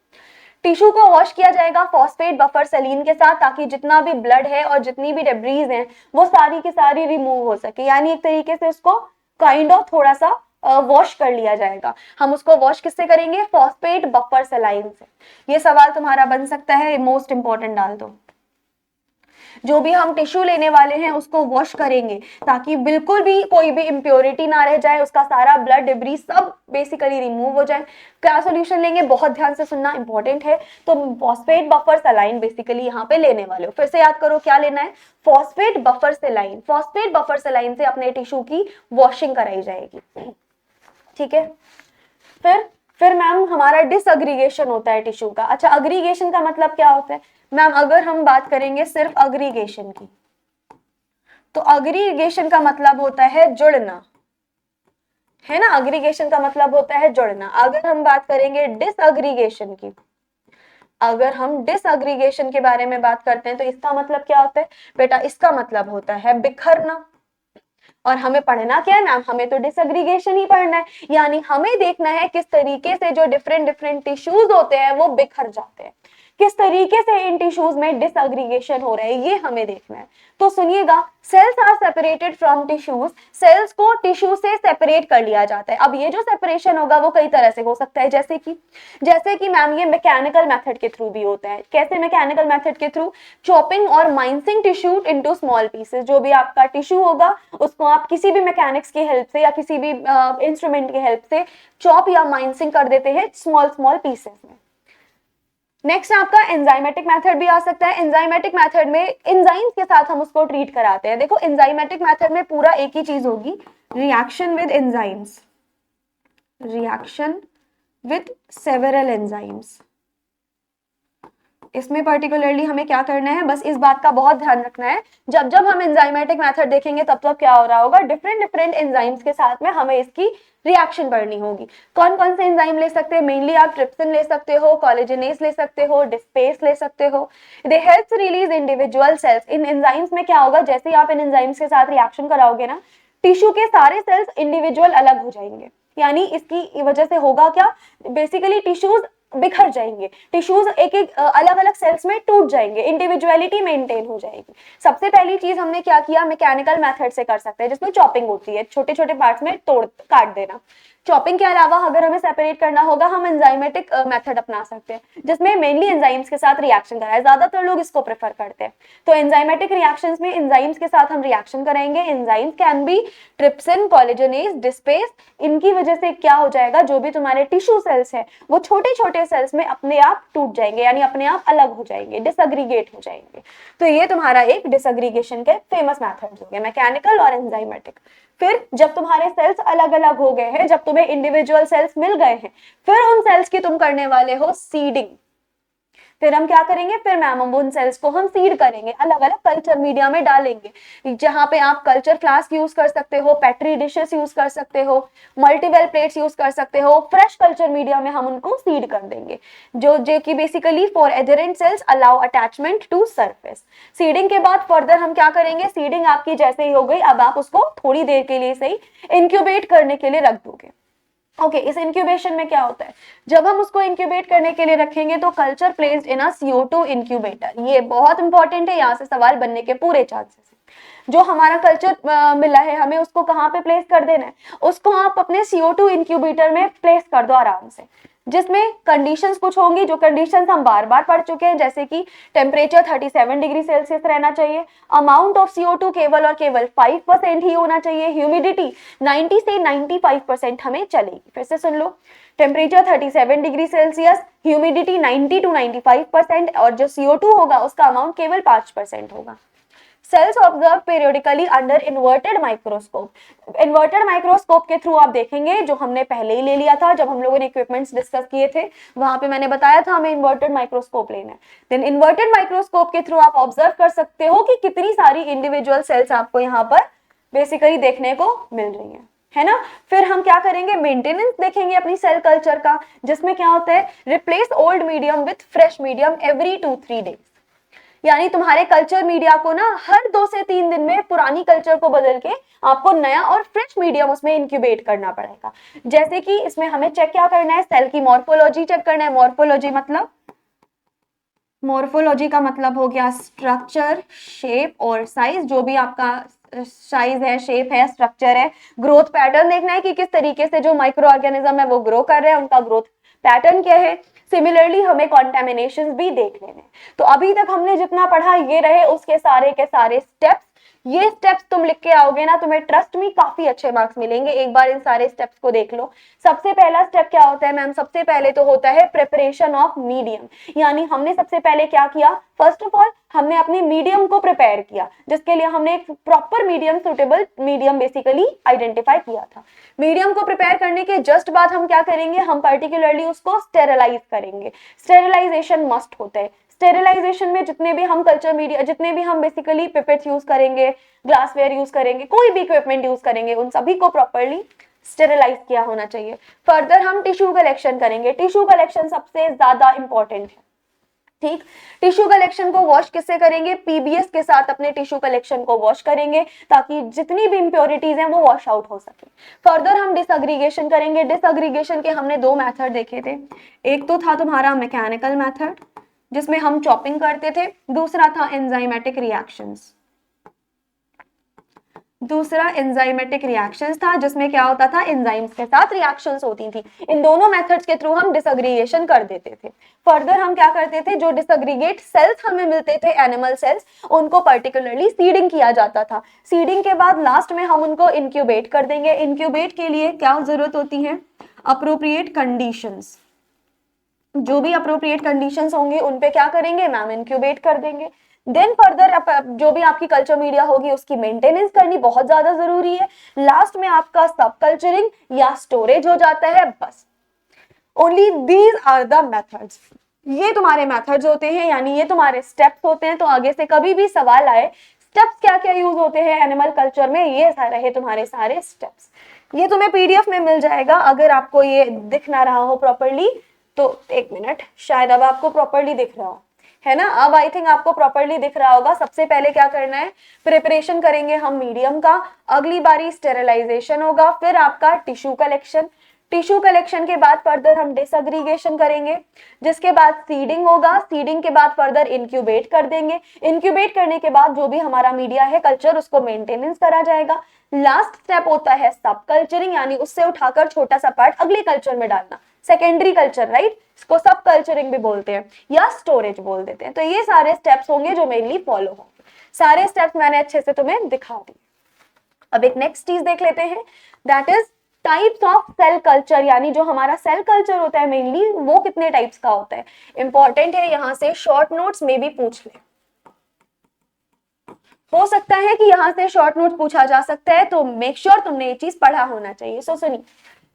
टिश्यू को वॉश किया जाएगा फॉस्फेट बफर सेलीन के साथ, ताकि जितना भी ब्लड है और जितनी भी डेब्रीज हैं वो सारी की सारी रिमूव हो सके, यानी एक तरीके से उसको काइंड ऑफ थोड़ा सा वॉश कर लिया जाएगा। हम उसको वॉश किससे करेंगे, फॉस्फेट बफर सेलाइन से। ये सवाल तुम्हारा बन सकता है, मोस्ट इंपॉर्टेंट डाल दो। जो भी हम टिश्यू लेने वाले हैं उसको वॉश करेंगे, ताकि बिल्कुल भी कोई भी इम्प्योरिटी ना रह जाए, उसका सारा ब्लड डिब्री सब बेसिकली रिमूव हो जाए। क्या सॉल्यूशन लेंगे, बहुत ध्यान से सुनना, इंपॉर्टेंट है। तो फॉस्फेट बफर सेलाइन बेसिकली यहाँ पे लेने वाले हो। फिर से याद करो क्या लेना है, फॉस्फेट बफर सेलाइन। फॉस्फेट बफर सेलाइन से अपने टिश्यू की वॉशिंग कराई जाएगी, ठीक है। फिर मैम हमारा डिसअग्रीगेशन होता है टिश्यू का। अच्छा, अग्रीगेशन का मतलब क्या होता है मैम, अगर हम बात करेंगे सिर्फ अग्रीगेशन की, तो अग्रीगेशन का मतलब होता है जुड़ना, है ना। अग्रीगेशन का मतलब होता है जुड़ना। अगर हम बात करेंगे डिसअग्रीगेशन की, अगर हम डिसअग्रीगेशन के बारे में बात करते हैं तो इसका मतलब क्या होता है बेटा, इसका मतलब होता है बिखरना। और हमें पढ़ना क्या है मैम, हमें तो डिसएग्रीगेशन ही पढ़ना है, यानी हमें देखना है किस तरीके से जो डिफरेंट डिफरेंट टिश्यूज होते हैं वो बिखर जाते हैं, किस तरीके से इन टिश्यूज में डिसएग्रीगेशन हो रहा है, ये हमें देखना है। तो सुनिएगा, cells are separated from tissues, cells को टिश्यू से सेपरेट कर लिया जाता है। अब ये जो सेपरेशन होगा वो कई तरह से हो सकता है, जैसे कि मैम ये मैकेनिकल मेथड के थ्रू भी होता है। कैसे मैकेनिकल मेथड के थ्रू, चॉपिंग और माइंसिंग टिश्यू इनटू स्मॉल पीसेस। जो भी आपका टिश्यू होगा उसको आप किसी भी मैकेनिक्स की हेल्प से या किसी भी इंस्ट्रूमेंट की हेल्प से चॉप या माइंसिंग कर देते हैं स्मॉल स्मॉल पीसेस में। नेक्स्ट आपका एंजाइमेटिक मेथड भी आ सकता है। एंजाइमेटिक मेथड में एंजाइम्स के साथ हम उसको ट्रीट कराते हैं। देखो, एंजाइमेटिक मेथड में पूरा एक ही चीज होगी, reaction with enzymes, reaction with several enzymes. इसमें पर्टिकुलरली हमें क्या करना है, बस इस बात का बहुत ध्यान रखना है, जब जब हम एंजाइमेटिक मेथड देखेंगे तब तब क्या हो रहा होगा, डिफरेंट डिफरेंट एंजाइम्स के साथ में हमें इसकी रिएक्शन पढ़नी होगी। कौन कौन से एंजाइम ले सकते हैं, मेनली आप ट्रिप्सिन ले सकते हो, कोलेजनेस ले सकते हो, डिस्पेस ले सकते हो। दे हेल्प्स रिलीज इंडिविजुअल सेल्स। इन एंजाइम्स में क्या होगा, जैसे ही आप इन एंजाइम्स के साथ रिएक्शन कराओगे ना, टिश्यू के सारे सेल्स इंडिविजुअल अलग हो जाएंगे। यानी इसकी वजह से होगा क्या, बेसिकली टिश्यूज बिखर जाएंगे, टिश्यूज एक एक अलग अलग सेल्स में टूट जाएंगे, इंडिविजुअलिटी मेंटेन हो जाएगी। सबसे पहली चीज हमने क्या किया, मैकेनिकल मेथड से कर सकते हैं, जिसमें चॉपिंग होती है, छोटे छोटे पार्ट्स में तोड़ काट देना। चॉपिंग के अलावा अगर हमें सेपरेट करना होगा, हम एंजाइमेटिक मेथड अपना सकते हैं, जिसमें मेनली एंजाइम्स के साथ रिएक्शन कराए, ज्यादातर लोग इसको प्रेफर करते हैं। तो एंजाइमेटिक रिएक्शंस में एंजाइम्स के साथ हम रिएक्शन करेंगे। Enzymes can be trypsin, collagenase, dispase. इनकी वजह से क्या हो जाएगा, जो भी तुम्हारे टिश्यू सेल्स है वो छोटे छोटे सेल्स में अपने आप टूट जाएंगे, यानी अपने आप अलग हो जाएंगे, डिसएग्रीगेट हो जाएंगे। तो ये तुम्हारा एक डिसएग्रीगेशन के फेमस मेथड्स हो गए, मैकेनिकल और एंजाइमेटिक। फिर जब तुम्हारे सेल्स अलग अलग हो गए हैं, जब तुम्हें इंडिविजुअल सेल्स मिल गए हैं, फिर उन सेल्स की तुम करने वाले हो सीडिंग। फिर हम क्या करेंगे, फिर मैम हम उन सेल्स को हम सीड करेंगे, अलग अलग कल्चर मीडिया में डालेंगे, जहां पे आप कल्चर फ्लास्क यूज कर सकते हो, पेट्री डिशेस यूज कर सकते हो, मल्टीवेल प्लेट्स यूज कर सकते हो। फ्रेश कल्चर मीडिया में हम उनको सीड कर देंगे, जो कि basically for adherent cells allow attachment to surface. Seeding के बाद फर्दर हम क्या करेंगे, सीडिंग आपकी जैसे ही हो गई, अब आप उसको थोड़ी देर के लिए सही इंक्यूबेट करने के लिए रख दोगे। ओके, इस इंक्यूबेशन में क्या होता है, जब हम उसको इंक्यूबेट करने के लिए रखेंगे तो culture placed in a CO2 incubator. ये बहुत इंपॉर्टेंट है, यहाँ से सवाल बनने के पूरे चांसेस हैं। जो हमारा कल्चर मिला है, हमें उसको कहाँ पे प्लेस कर देना है, उसको आप अपने CO2 इंक्यूबेटर में प्लेस कर दो आराम से, जिसमें कंडीशंस कुछ होंगी, जो कंडीशंस हम बार बार पढ़ चुके हैं, जैसे कि टेम्परेचर 37 डिग्री सेल्सियस रहना चाहिए, अमाउंट ऑफ CO2 केवल और केवल 5% ही होना चाहिए, ह्यूमिडिटी 90 से 95% हमें चलेगी। फिर से सुन लो, temperature 37 degree Celsius, humidity 90 to 95%, और जो CO2 होगा उसका अमाउंट केवल 5% होगा। Cells observe periodically under inverted microscope. Inverted microscope के थ्रू आप देखेंगे, जो हमने पहले ही ले लिया था जब हम लोगों ने इक्विपमेंट्स डिस्कस किए थे, वहां पे मैंने बताया था हमें इन्वर्टेड माइक्रोस्कोप लेना है। देन इन्वर्टेड माइक्रोस्कोप के थ्रू आप ऑब्जर्व कर सकते हो कि कितनी सारी इंडिविजुअल सेल्स आपको यहाँ पर बेसिकली देखने को मिल रही है ना। फिर हम क्या करेंगे, मेंटेनेंस देखेंगे अपनी सेल कल्चर का, जिसमें क्या होता है, replace old medium with fresh medium every 2-3 days. यानी तुम्हारे कल्चर मीडिया को ना हर 2 से 3 दिन में पुरानी कल्चर को बदल के आपको नया और फ्रेश मीडियम उसमें इंक्यूबेट करना पड़ेगा। जैसे कि इसमें हमें चेक क्या करना है, सेल की मॉर्फोलॉजी चेक करना है। मॉर्फोलॉजी का मतलब हो गया स्ट्रक्चर, शेप और साइज, जो भी आपका साइज है, शेप है, स्ट्रक्चर है। ग्रोथ पैटर्न देखना है कि किस तरीके से जो माइक्रो ऑर्गेनिज्म है वो ग्रो कर रहे हैं, उनका ग्रोथ पैटर्न क्या है। सिमिलरली हमें कॉन्टेमिनेशन भी देख लेने। तो अभी तक हमने जितना पढ़ा ये रहे उसके सारे के सारे स्टेप्स। ये स्टेप्स तुम लिख के आओगे ना, तुम्हें ट्रस्ट में काफी अच्छे मार्क्स मिलेंगे। एक बार इन सारे स्टेप्स को देख लो। सबसे पहला स्टेप क्या होता है मैम, सबसे पहले तो होता है प्रिपरेशन ऑफ मीडियम। यानी हमने सबसे पहले क्या किया, फर्स्ट ऑफ ऑल हमने अपने मीडियम को प्रिपेयर किया, जिसके लिए हमने एक proper medium, suitable medium basically identify किया था। मीडियम को प्रिपेयर करने के जस्ट बाद हम क्या करेंगे, हम पर्टिकुलरली उसको स्टेरिलाइज करेंगे। स्टेरिलाइजेशन मस्ट होता है। स्टेरिलाइजेशन में जितने भी हम कल्चर मीडिया, जितने भी हम बेसिकली पिपेट्स यूज करेंगे, ग्लासवेयर यूज करेंगे, कोई भी इक्विपमेंट यूज करेंगे, उन सभी को प्रॉपर्ली स्टेरिलाइज किया होना चाहिए। फर्दर हम टिश्यू कलेक्शन करेंगे। टिश्यू कलेक्शन सबसे ज्यादा इंपॉर्टेंट है, ठीक। टिश्यू कलेक्शन को वॉश किससे करेंगे, PBS के साथ अपने टिश्यू कलेक्शन को वॉश करेंगे, ताकि जितनी भी इंप्योरिटीज हैं वो वॉश आउट हो सके। फर्दर हम डिसएग्रीगेशन करेंगे। डिसएग्रीगेशन के हमने 2 मेथड देखे थे। एक तो था तुम्हारा मैकेनिकल मेथड, जिसमें हम चॉपिंग करते थे। दूसरा था एंजाइमेटिक रिएक्शंस। दूसरा एंजाइमेटिक रिएक्शंस था, जिसमें क्या होता था, एंजाइम्स के साथ रिएक्शंस होती थी। इन दोनों मेथड्स के थ्रू हम डिसएग्रीगेशन कर देते थे। फर्दर हम क्या करते थे, जो डिसएग्रीगेट सेल्स हमें मिलते थे, एनिमल सेल्स, उनको पर्टिकुलरली सीडिंग किया जाता था। सीडिंग के बाद लास्ट में हम उनको इंक्यूबेट कर देंगे। इंक्यूबेट के लिए क्या जरूरत होती है, अप्रोप्रिएट कंडीशंस। जो भी अप्रोप्रिएट कंडीशंस होंगे उन पे क्या करेंगे मैम, इंक्यूबेट कर देंगे। देन फर्दर जो भी आपकी कल्चर मीडिया होगी उसकी मेंटेनेंस करनी बहुत ज्यादा जरूरी है। लास्ट में आपका सब कल्चरिंग या स्टोरेज हो जाता है। बस only these are the methods. ये तुम्हारे मेथड्स होते हैं, यानी ये तुम्हारे स्टेप्स होते हैं। तो आगे से कभी भी सवाल आए स्टेप्स क्या क्या यूज होते हैं एनिमल कल्चर में, ये रहे तुम्हारे सारे स्टेप्स। ये तुम्हें पीडीएफ में मिल जाएगा। अगर आपको ये दिख ना रहा हो प्रॉपरली तो एक मिनट, शायद अब आपको प्रॉपरली दिख रहा हो, है ना? अब आई थिंक आपको प्रॉपरली दिख रहा होगा। सबसे पहले क्या करना है, प्रिपरेशन करेंगे हम मीडियम का, अगली बारी स्टेरिलाइजेशन होगा, फिर आपका टिश्यू कलेक्शन, टिश्यू कलेक्शन के बाद फर्दर हम डिसएग्रीगेशन करेंगे, जिसके बाद सीडिंग होगा, सीडिंग के बाद फर्दर इंक्यूबेट कर देंगे, इंक्यूबेट करने के बाद जो भी हमारा मीडिया है कल्चर उसको मेंटेनेंस करा जाएगा। लास्ट स्टेप होता है सब कल्चरिंग, यानी उससे उठाकर छोटा सा पार्ट अगले कल्चर में डालना, सेकेंडरी कल्चर, राइट? इसको सब कल्चरिंग भी बोलते हैं या स्टोरेज बोल देते हैं। तो ये सारे स्टेप्स होंगे जो मेनली फॉलो होंगे। सारे स्टेप्स मैंने अच्छे से तुम्हें दिखा दिए। अब एक नेक्स्ट चीज देख लेते हैं, that is types of cell culture, यानी जो हमारा सेल कल्चर होता है मेनली वो कितने टाइप्स का होता है। इंपॉर्टेंट है, यहां से शॉर्ट नोट्स में भी पूछ ले, हो सकता है कि यहां से शॉर्ट नोट पूछा जा सकता है, तो मेक श्योर तुमने ये चीज पढ़ा होना चाहिए। सो सुनिए,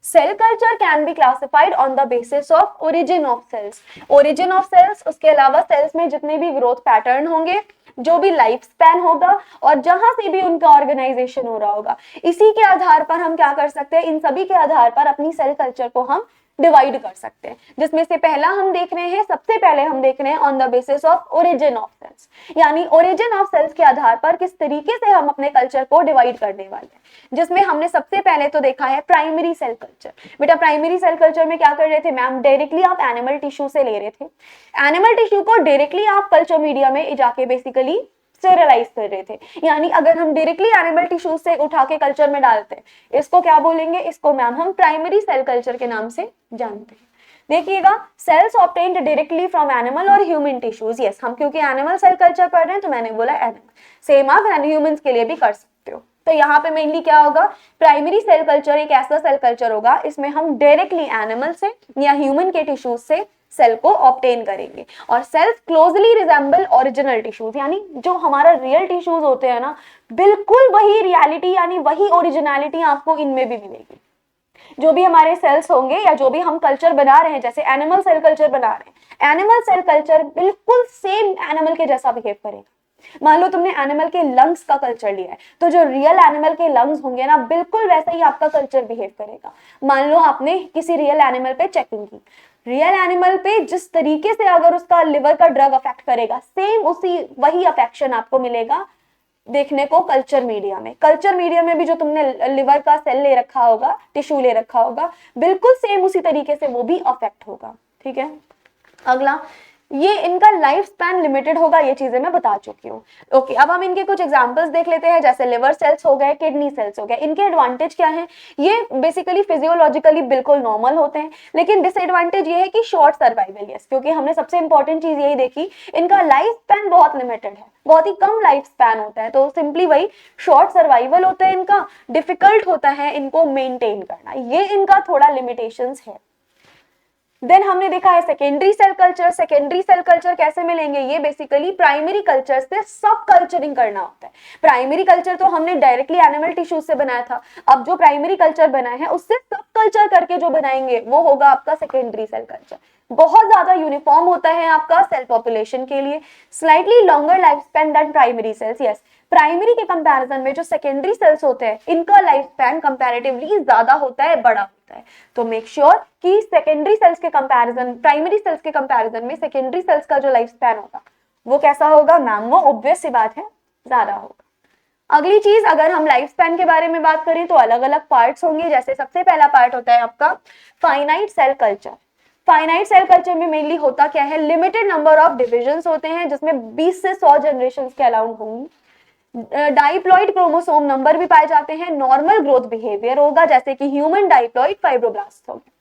cell culture can be classified on the basis of origin of cells, origin of cells, उसके अलावा सेल्स में जितने भी ग्रोथ पैटर्न होंगे, जो भी लाइफ स्पैन होगा और जहां से भी उनका ऑर्गेनाइजेशन हो रहा होगा, इसी के आधार पर हम क्या कर सकते हैं, इन सभी के आधार पर अपनी सेल कल्चर को हम डिवाइड कर सकते हैं। जिसमें से पहला हम देख रहे हैं, सबसे पहले हम देख रहे हैं on the basis of origin of cells, यानी ओरिजिन ऑफ सेल्स के आधार पर किस तरीके से हम अपने कल्चर को डिवाइड करने वाले हैं। जिसमें हमने सबसे पहले तो देखा है प्राइमरी सेल कल्चर। बेटा प्राइमरी सेल कल्चर में क्या कर रहे थे मैम, डायरेक्टली आप एनिमल टिश्यू से ले रहे थे, एनिमल टिश्यू को डायरेक्टली आप कल्चर मीडिया में जाके बेसिकली स्टेरिलाइज कर रहे थे। यानी अगर हम डायरेक्टली एनिमल टिश्यू से उठा के कल्चर में डालते हैं, इसको क्या बोलेंगे, इसको मैम हम प्राइमरी सेल कल्चर के नाम से जानते हैं। देखिएगा, cells obtained directly from animal और ह्यूमन टिश्यूज। यस, हम क्योंकि एनिमल सेल कल्चर पढ़ रहे हैं तो मैंने बोला एनिमल, सेम आप ह्यूमंस के लिए भी कर सकते हो। तो यहाँ पे मेनली क्या होगा, प्राइमरी सेल कल्चर एक ऐसा सेल कल्चर होगा इसमें हम डायरेक्टली एनिमल से या ह्यूमन के टिश्यूज से सेल को ऑब्टेन करेंगे। और cells closely resemble original tissues, यानी जो हमारा रियल टिश्यूज होते हैं ना, बिल्कुल वही रियलिटी यानी वही ओरिजिनलिटी आपको इनमें भी मिलेगी। जो भी हमारे सेल्स होंगे या जो भी हम कल्चर बना रहे हैं, जैसे एनिमल सेल कल्चर बना रहे हैं, एनिमल सेल कल्चर बिल्कुल सेम एनिमल के जैसा बिहेव करेगा। मान लो तुमने एनिमल के लंग्स का कल्चर लिया है, तो जो रियल एनिमल के लंग्स होंगे ना, बिल्कुल वैसा ही आपका कल्चर बिहेव करेगा। मान लो आपने किसी रियल एनिमल पे चेकिंग की, रियल एनिमल पे जिस तरीके से अगर उसका लिवर का ड्रग अफेक्ट करेगा, सेम उसी वही अफेक्शन आपको मिलेगा देखने को कल्चर मीडिया में। कल्चर मीडिया में भी जो तुमने लिवर का सेल ले रखा होगा, टिश्यू ले रखा होगा, बिल्कुल सेम उसी तरीके से वो भी अफेक्ट होगा। ठीक है, अगला, ये इनका लाइफ स्पैन लिमिटेड होगा, ये चीजें मैं बता चुकी हूँ। ओके, अब हम इनके कुछ एग्जांपल्स देख लेते हैं, जैसे लिवर सेल्स हो गए, किडनी सेल्स हो गए। इनके एडवांटेज क्या है, ये बेसिकली फिजियोलॉजिकली बिल्कुल नॉर्मल होते हैं, लेकिन डिसएडवांटेज ये है कि शॉर्ट सर्वाइवल। यस, क्योंकि हमने सबसे इंपॉर्टेंट चीज यही देखी, इनका लाइफ स्पैन बहुत लिमिटेड है, बहुत ही कम लाइफ स्पैन होता है। तो सिंपली वही शॉर्ट सर्वाइवल होता है इनका, डिफिकल्ट होता है इनको मेंटेन करना, ये इनका थोड़ा लिमिटेशंस है। देन हमने देखा है secondary cell culture. Secondary cell culture कैसे मिलेंगे, ये बेसिकली प्राइमरी कल्चर से सब कल्चरिंग करना होता है। प्राइमरी कल्चर तो हमने डायरेक्टली एनिमल टिश्यू से बनाया था, अब जो प्राइमरी कल्चर बना है उससे सब कल्चर करके जो बनाएंगे वो होगा आपका सेकेंडरी सेल कल्चर। बहुत ज्यादा यूनिफॉर्म होता है आपका सेल पॉपुलेशन के लिए, slightly longer life span than primary cells. Yes, primary के कंपैरिजन में जो सेकेंडरी सेल्स होते हैं इनका लाइफ स्पैन कंपैरेटिवली ज्यादा होता है, बड़ा होता है। तो मेक श्योर कि सेकेंडरी सेल्स के कंपैरिजन, प्राइमरी सेल्स के कंपैरिजन में सेकेंडरी सेल्स का जो लाइफ स्पैन होगा वो कैसा होगा मैम, वो ऑब्वियस सी बात है ज्यादा होगा। अगली चीज, अगर हम लाइफ स्पैन के बारे में बात करें तो अलग अलग पार्ट्स होंगे। जैसे सबसे पहला पार्ट होता है आपका finite cell culture. Finite cell culture में मेनली होता क्या है, लिमिटेड नंबर ऑफ डिविजन्स होते हैं, जिसमें 20 से 100 जनरेशंस के अलाउड होंगी। डाइप्लॉइड क्रोमोसोम नंबर भी पाए जाते हैं, नॉर्मल ग्रोथ बिहेवियर होगा, जैसे कि ह्यूमन डाइप्लॉइड फाइब्रोब्लास्ट होगा।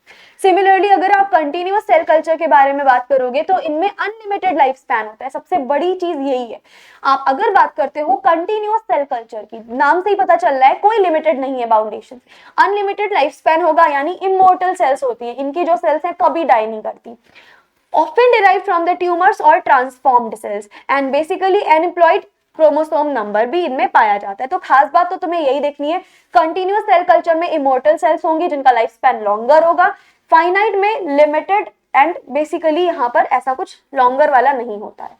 सिमिलरली अगर आप कंटिन्यूअस सेल कल्चर के बारे में बात करोगे तो इनमें अनलिमिटेड लाइफ स्पैन होता है। सबसे बड़ी चीज यही है, आप अगर बात करते हो कंटिन्यूअस सेल कल्चर की, नाम से ही पता चल रहा है कोई लिमिटेड नहीं है बाउंडेशन, अनलिमिटेड लाइफ स्पैन होगा, यानी इमोर्टल सेल्स होती है, इनकी जो सेल्स हैं कभी डाई नहीं करती। often derived from the tumors or transformed cells and basically aneuploid chromosome number भी इनमें पाया जाता है। तो खास बात तो तुम्हें यही देखनी है, कंटिन्यूअस सेल कल्चर में इमोर्टल सेल्स होंगी जिनका लाइफ स्पैन लॉन्गर होगा, फाइनाइट में लिमिटेड एंड बेसिकली यहाँ पर ऐसा कुछ लॉन्गर वाला नहीं होता है।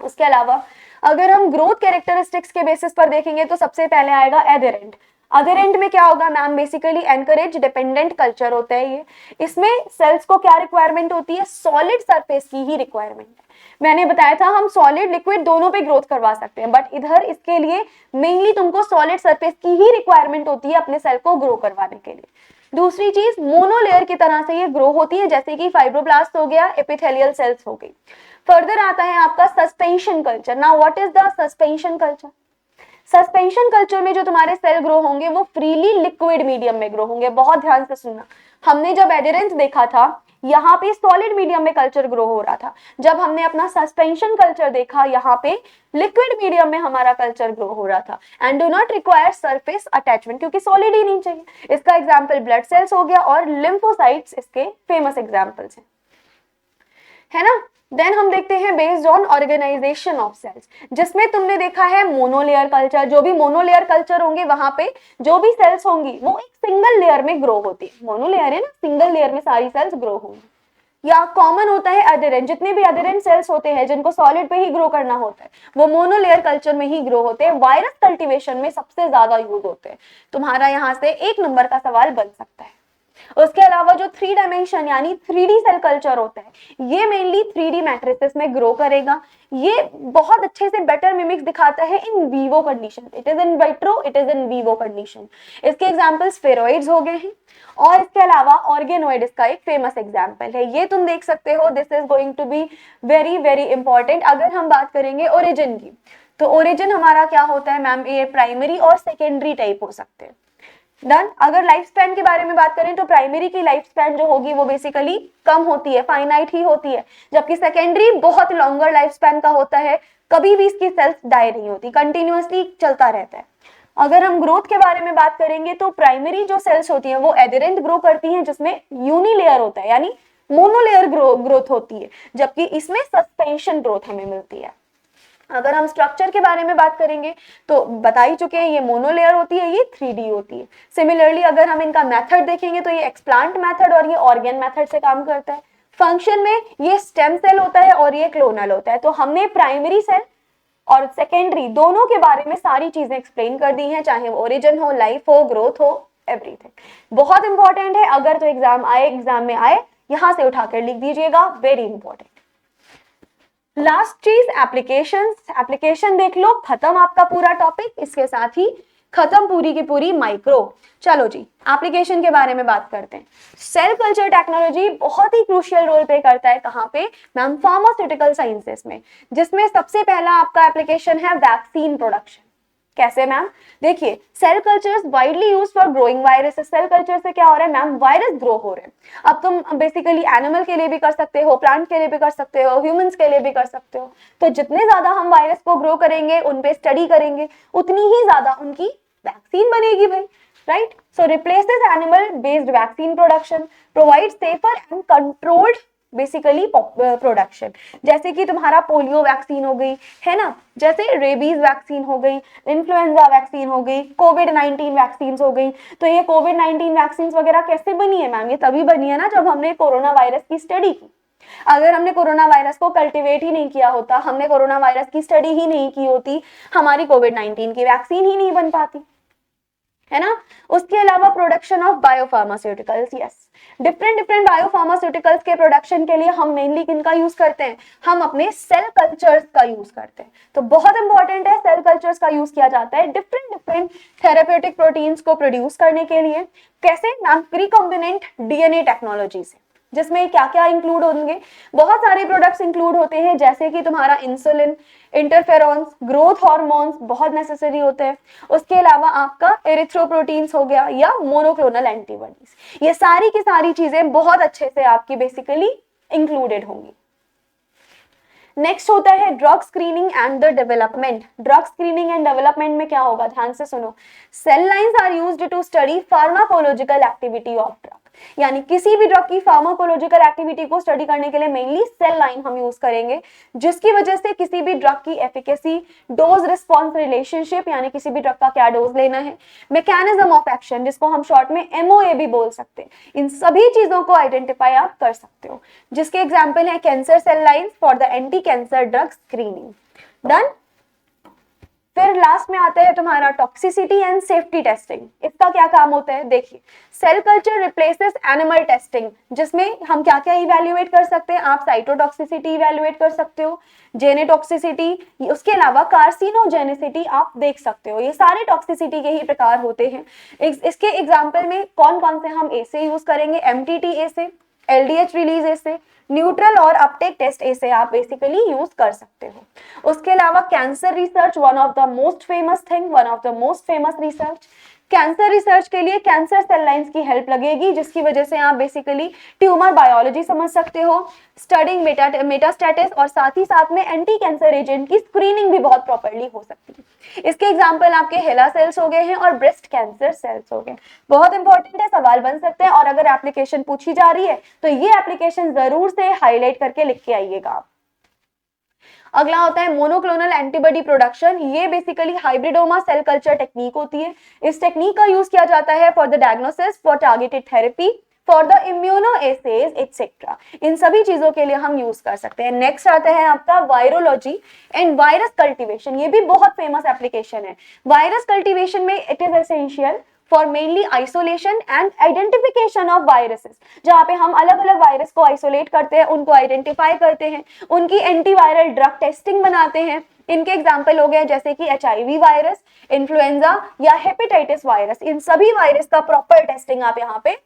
उसके अलावा अगर हम ग्रोथ कैरेक्टरिस्टिक्स के बेसिस पर देखेंगे तो सबसे पहले आएगा एडहेरेंट। एडहेरेंट में क्या होगा ma'am, basically encourage dependent culture होता है ये। इसमें सेल्स को क्या रिक्वायरमेंट होती है, सॉलिड सरफेस की ही रिक्वायरमेंट है। मैंने बताया था हम सॉलिड लिक्विड दोनों पे ग्रोथ करवा सकते हैं, बट इधर इसके लिए मेनली तुमको सॉलिड सरफेस की ही रिक्वायरमेंट होती है अपने सेल को ग्रो करवाने के लिए। दूसरी चीज, मोनोलेयर की तरह से ये ग्रो होती है, जैसे कि फाइब्रोब्लास्ट हो गया, एपिथेलियल सेल्स हो गई। फर्दर आता है आपका suspension culture. Now what is the suspension culture? Suspension culture में जो तुम्हारे सेल ग्रो होंगे वो फ्रीली लिक्विड मीडियम में ग्रो होंगे। बहुत ध्यान से सुनना, हमने जब एडहेरेंस देखा था यहाँ पे सॉलिड मीडियम में कल्चर ग्रो हो रहा था, जब हमने अपना सस्पेंशन कल्चर देखा यहाँ पे लिक्विड मीडियम में हमारा कल्चर ग्रो हो रहा था। And do not require surface attachment, क्योंकि सॉलिड ही नहीं चाहिए। इसका एग्जाम्पल ब्लड सेल्स हो गया और लिम्फोसाइट्स इसके फेमस एग्जाम्पल्स है ना। देन हम देखते हैं based on organization of cells, जिसमें तुमने देखा है मोनोलेयर कल्चर। जो भी मोनोलेयर कल्चर होंगे वहां पे जो भी सेल्स होंगी वो एक सिंगल लेयर में ग्रो होती है। मोनोलेयर है ना, सिंगल लेयर में सारी सेल्स ग्रो होंगी। या कॉमन होता है एडहेरेंट, जितने भी एडहेरेंट सेल्स होते हैं जिनको सॉलिड पे ही ग्रो करना होता है वो मोनोलेयर कल्चर में ही ग्रो होते हैं। वायरस कल्टीवेशन में सबसे ज्यादा यूज होते हैं। तुम्हारा यहाँ से 1 नंबर का सवाल बन सकता है। उसके अलावा जो 3 डायमेंशन यानी 3D सेल कल्चर होता है ये मेनली 3D मैट्रिसेस में ग्रो करेगा। ये बहुत अच्छे से बेटर मिमिक्स दिखाता है in vivo condition. It is in vitro, it is in vivo condition. इसके एग्जांपल स्फेरॉइड्स हो गए हैं और इसके अलावा ऑर्गेनॉइड इसका एक फेमस एग्जांपल है। ये तुम देख सकते हो, this is going to be very very important. अगर हम बात करेंगे ओरिजिन की तो ओरिजिन हमारा क्या होता है मैम, ये प्राइमरी और सेकेंडरी टाइप हो सकते हैं। डन। अगर लाइफ स्पैन के बारे में बात करें तो प्राइमरी की लाइफ स्पैन जो होगी वो बेसिकली कम होती है, फाइनाइट ही होती है, जबकि सेकेंडरी बहुत लॉन्गर लाइफ स्पैन का होता है। कभी भी इसकी सेल्स डाई नहीं होती, कंटिन्यूअसली चलता रहता है। अगर हम ग्रोथ के बारे में बात करेंगे तो प्राइमरी जो सेल्स होती हैं वो एडहेरेंट ग्रो करती हैं, जिसमें यूनिलेयर होता है यानी मोनोलेयर ग्रोथ होती है, जबकि इसमें सस्पेंशन ग्रोथ हमें मिलती है। अगर हम स्ट्रक्चर के बारे में बात करेंगे तो बता ही चुके हैं, ये मोनोलेयर होती है, ये 3D होती है। सिमिलरली अगर हम इनका मेथड देखेंगे तो ये एक्सप्लांट मेथड और ये ऑर्गेन मेथड से काम करता है। फंक्शन में ये स्टेम सेल होता है और ये क्लोनल होता है। तो हमने प्राइमरी सेल और सेकेंडरी दोनों के बारे में सारी चीजें एक्सप्लेन कर दी हैं, चाहे वो ओरिजिन हो, लाइफ हो, ग्रोथ हो, एवरीथिंग। बहुत इंपॉर्टेंट है, अगर तो एग्जाम में आए यहां से उठाकर लिख दीजिएगा, वेरी इंपॉर्टेंट। लास्ट चीज एप्लीकेशन देख लो, खत्म आपका पूरा टॉपिक। इसके साथ ही खत्म पूरी की पूरी माइक्रो। चलो जी, एप्लीकेशन के बारे में बात करते हैं। सेल कल्चर टेक्नोलॉजी बहुत ही क्रूशियल रोल प्ले करता है। कहाँ पे मैम? फार्मास्यूटिकल साइंसेस में, जिसमें सबसे पहला आपका एप्लीकेशन है वैक्सीन प्रोडक्शन। कैसे मैम? देखिए, cell cultures widely used for growing viruses. Cell culture से क्या हो रहा है मैम? वायरस ग्रो हो रहे हैं। अब तुम बेसिकली एनिमल के लिए भी कर सकते हो, प्लांट के लिए भी कर सकते हो, ह्यूमंस के लिए भी कर सकते हो। तो जितने ज्यादा हम वायरस को ग्रो करेंगे, उन पे स्टडी करेंगे, उतनी ही ज्यादा उनकी वैक्सीन बनेगी भाई, right? So replaces animal based vaccine production, provide safer and controlled basically production. जैसे कि तुम्हारा पोलियो वैक्सीन हो गई है ना, जैसे रेबीज वैक्सीन हो गई, इन्फ्लुएंजा वैक्सीन हो गई, कोविड-19 वैक्सीन हो गई। तो ये कोविड-19 वैक्सीन वगैरह कैसे बनी है मैम? ये तभी बनी है ना जब हमने कोरोना वायरस की स्टडी की। अगर हमने कोरोना वायरस को कल्टिवेट ही नहीं किया होता, हमने कोरोना वायरस की स्टडी ही नहीं की होती, हमारी कोविड-19 की वैक्सीन ही नहीं बन पाती, है ना। उसके अलावा production of biopharmaceuticals, yes, different biopharmaceuticals के प्रोडक्शन के लिए हम मेनली किनका यूज करते हैं? हम अपने सेल कल्चर्स का यूज करते हैं। तो बहुत इंपॉर्टेंट है, सेल कल्चर्स का यूज किया जाता है डिफरेंट थेरेप्यूटिक प्रोटीन्स को प्रोड्यूस करने के लिए। कैसे मैम? रिकॉम्बिनेंट डीएनए टेक्नोलॉजी से, जिसमें क्या क्या इंक्लूड होंगे? बहुत सारे प्रोडक्ट्स इंक्लूड होते हैं, जैसे कि तुम्हारा इंसुलिन, इंटरफेरॉन्स, ग्रोथ हार्मोन्स बहुत नेसेसरी होते हैं। उसके अलावा आपका एरिथ्रोप्रोटीन्स हो गया या मोनोक्लोनल एंटीबॉडीज। ये सारी की सारी चीजें बहुत अच्छे से आपकी बेसिकली इंक्लूडेड होंगी। नेक्स्ट होता है drug screening and the development. Drug screening and development में क्या होगा? ध्यान से सुनो। Cell lines are used to study pharmacological activity of drug. यानी किसी भी ड्रग की फार्माकोलॉजिकल एक्टिविटी को स्टडी करने के लिए मेनली सेल लाइन हम यूज करेंगे, जिसकी वजह से किसी भी ड्रग की एफिकेसी, डोज रिस्पॉन्स रिलेशनशिप, यानी किसी भी ड्रग का क्या डोज लेना है, मैकेनिज्म ऑफ एक्शन जिसको हम शॉर्ट में एमओए भी बोल सकते हैं, इन सभी चीजों को आइडेंटिफाई आप कर सकते हो, जिसके एग्जाम्पल है cancer cell lines for the anti cancer drug screening. Done. फिर लास्ट में आता है तुम्हारा टॉक्सिसिटी एंड सेफ्टी टेस्टिंग। इसका क्या काम होता है, देखिए cell culture replaces animal testing, जिसमें हम क्या क्या इवैल्यूएट कर सकते हैं, आप साइटोटॉक्सिसिटी इवैल्यूएट कर सकते हो, जेनेटॉक्सिसिटी, उसके अलावा कार्सिनोजेनिसिटी आप देख सकते हो। ये सारे टॉक्सिसिटी के ही प्रकार होते हैं। इसके एग्जाम्पल में कौन कौन से हम ए से यूज करेंगे, एमटीटी ए से, एलडीएच रिलीज ए से, न्यूट्रल और अपटेक टेस्ट ए से आप बेसिकली यूज कर सकते हो। उसके अलावा cancer research, one of the most famous thing, one of the most famous research, cancer research के लिए कैंसर सेल लाइंस की हेल्प लगेगी, जिसकी वजह से आप बेसिकली ट्यूमर बायोलॉजी समझ सकते हो, स्टडिंग मेटास्टेटिस, और साथ ही साथ में एंटी कैंसर एजेंट की स्क्रीनिंग भी बहुत प्रॉपर्ली हो सकती है। इसके एग्जाम्पल आपके हेला सेल्स हो गए हैं और ब्रेस्ट कैंसर सेल्स हो गए। बहुत इंपॉर्टेंट है, सवाल बन सकते हैं, और अगर एप्लीकेशन पूछी जा रही है तो ये एप्लीकेशन जरूर से हाईलाइट करके लिख के आइएगा आप। अगला होता है मोनोक्लोनल एंटीबॉडी प्रोडक्शन। ये basically hybridoma cell culture technique होती है। इस टेक्निक का यूज किया जाता है for the diagnosis, for targeted therapy, for the immunoassays etcetera. इन सभी चीजों के लिए हम यूज कर सकते हैं। नेक्स्ट आता है आपका वायरोलॉजी एंड वायरस कल्टीवेशन। ये भी बहुत फेमस एप्लीकेशन है। वायरस कल्टीवेशन में it is essential for mainly isolation and identification of viruses, जहाँ पे हम अलग अलग वायरस को आइसोलेट करते हैं, उनको आइडेंटिफाई करते हैं, उनकी एंटीवायरल ड्रग टेस्टिंग बनाते हैं। इनके एग्जाम्पल हो गए जैसे कि HIV वायरस, इन्फ्लुएंजा या हेपेटाइटिस वायरस। इन सभी वायरस का प्रॉपर टेस्टिंग आप यहाँ पे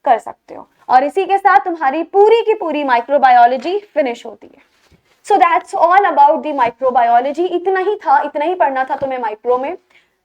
कर सकते हो। और इसी के साथ तुम्हारी पूरी की पूरी माइक्रोबायोलॉजी फिनिश होती है। So that's all about the microbiology. इतना ही था, इतना ही पढ़ना था तुम्हें माइक्रो में।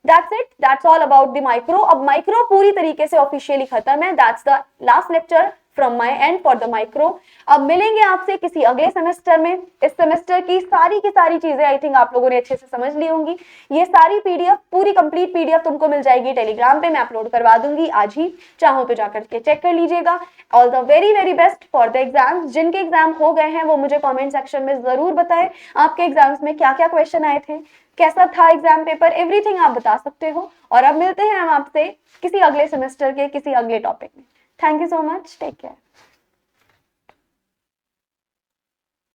That's it. That's all about the micro. अब माइक्रो पूरी तरीके से ऑफिशियली खत्म है। That's the last lecture from my end for the micro. अब मिलेंगे आपसे किसी अगले सेमेस्टर में। इस सेमेस्टर की सारी चीजें आई थिंक आप लोगों ने अच्छे से समझ ली होंगी। ये सारी पीडीएफ, पूरी कंप्लीट पीडीएफ तुमको मिल जाएगी टेलीग्राम पे, मैं अपलोड करवा दूंगी आज ही, चाहो तो जाकर के चेक कर लीजिएगा। All the very very best for the exams. जिनके एग्जाम हो गए हैं वो मुझे कॉमेंट सेक्शन में जरूर बताएं आपके एग्जाम्स में क्या क्या क्वेश्चन आए थे, कैसा था एग्जाम पेपर, एवरीथिंग आप बता सकते हो। और अब मिलते हैं हम आपसे किसी अगले सेमेस्टर के किसी अगले टॉपिक में। Thank you so much, take care.